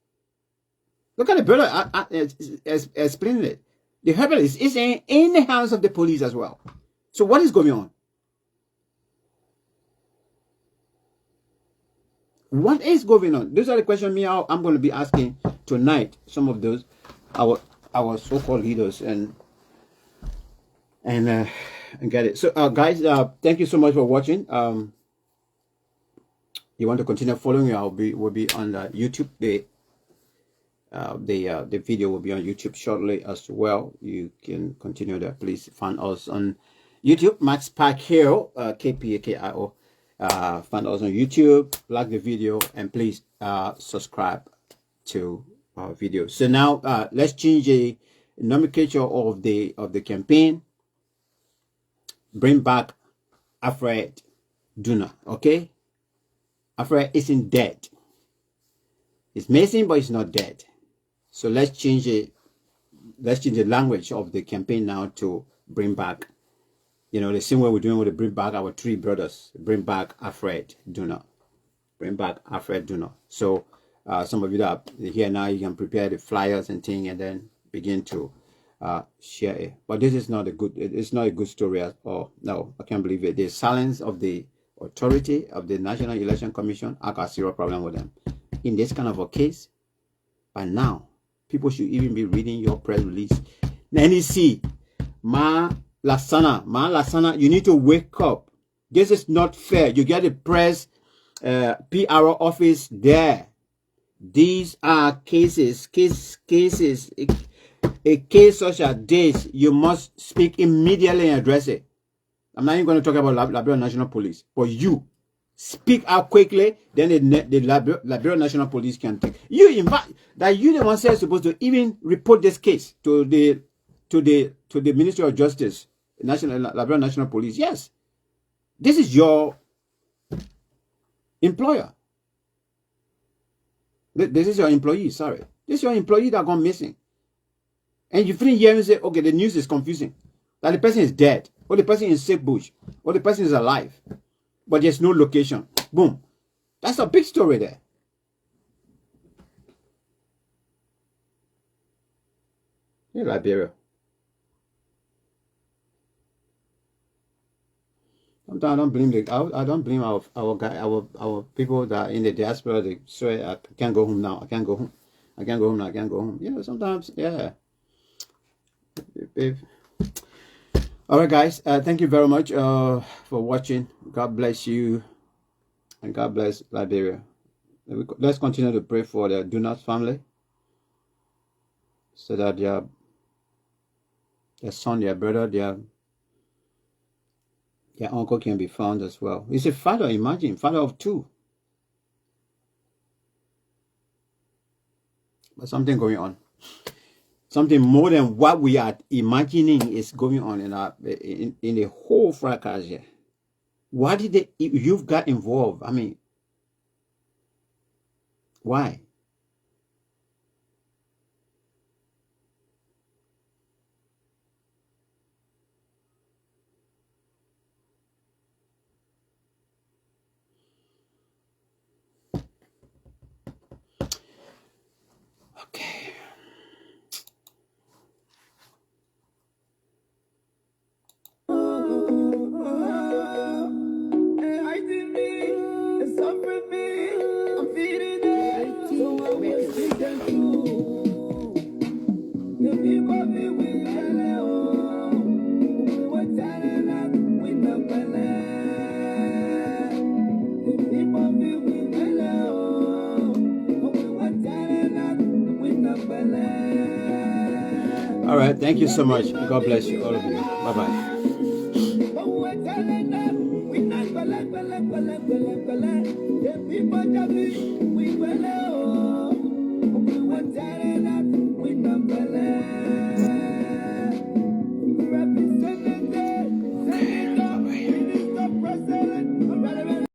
Look at the brother explaining it. The herbalist is in the hands of the police as well. So what is going on? What is going on? Those are the questions I'm going to be asking tonight. Some of those our so-called leaders and get it. So guys, thank you so much for watching. you want to continue following, will be on YouTube. The video will be on YouTube shortly as well. You can continue there. Please find us on YouTube, Max Kpakio, Kpakio. Find us on YouTube, like the video, and please subscribe to our video. So now let's change the nomenclature of the campaign. Bring back Alfred Duna. Okay, Alfred isn't dead. It's missing, but it's not dead. So let's change it. Let's change the language of the campaign now to bring back, you know, the same way we're doing with the bring back our three brothers. Bring back Alfred Duna. Bring back Alfred Duna. So some of you that are here now, you can prepare the flyers and thing, and then begin to share it. But this is not a good. It's not a good story at all. No, I can't believe it. The silence of the authority of the National Election Commission. I got zero problem with them in this kind of a case. By now, people should even be reading your press release. NEC, Ma Lasana, you need to wake up. This is not fair. You get a press PR office there. These are cases. A case such as this, you must speak immediately and address it. I'm not even going to talk about Liberia National Police, but you speak out quickly. Then the Liberia National Police can take you. Invite that you the one say supposed to even report this case to the Ministry of Justice, Liberia National Police. Yes, this is your employer. This is your employee. Sorry, this is your employee that gone missing. And you finish here and say, okay, the news is confusing. That the person is dead, or the person is sick bush, or the person is alive, but there's no location. Boom. That's a big story there. In Liberia. Sometimes I don't blame our people that are in the diaspora. They say, I can't go home now. I can't go home. I can't go home now. I can't go home. You know, sometimes, yeah. All right, guys. Thank you very much for watching. God bless you, and God bless Liberia. Let's continue to pray for the Dunas family, so that their son, their brother, their uncle can be found as well. He's a father. Imagine, father of two. But something going on. Something more than what we are imagining is going on in the whole fracas here. Why did you've got involved? I mean, why? Okay. All right. Thank you so much. God bless you, all of you. Bye-bye.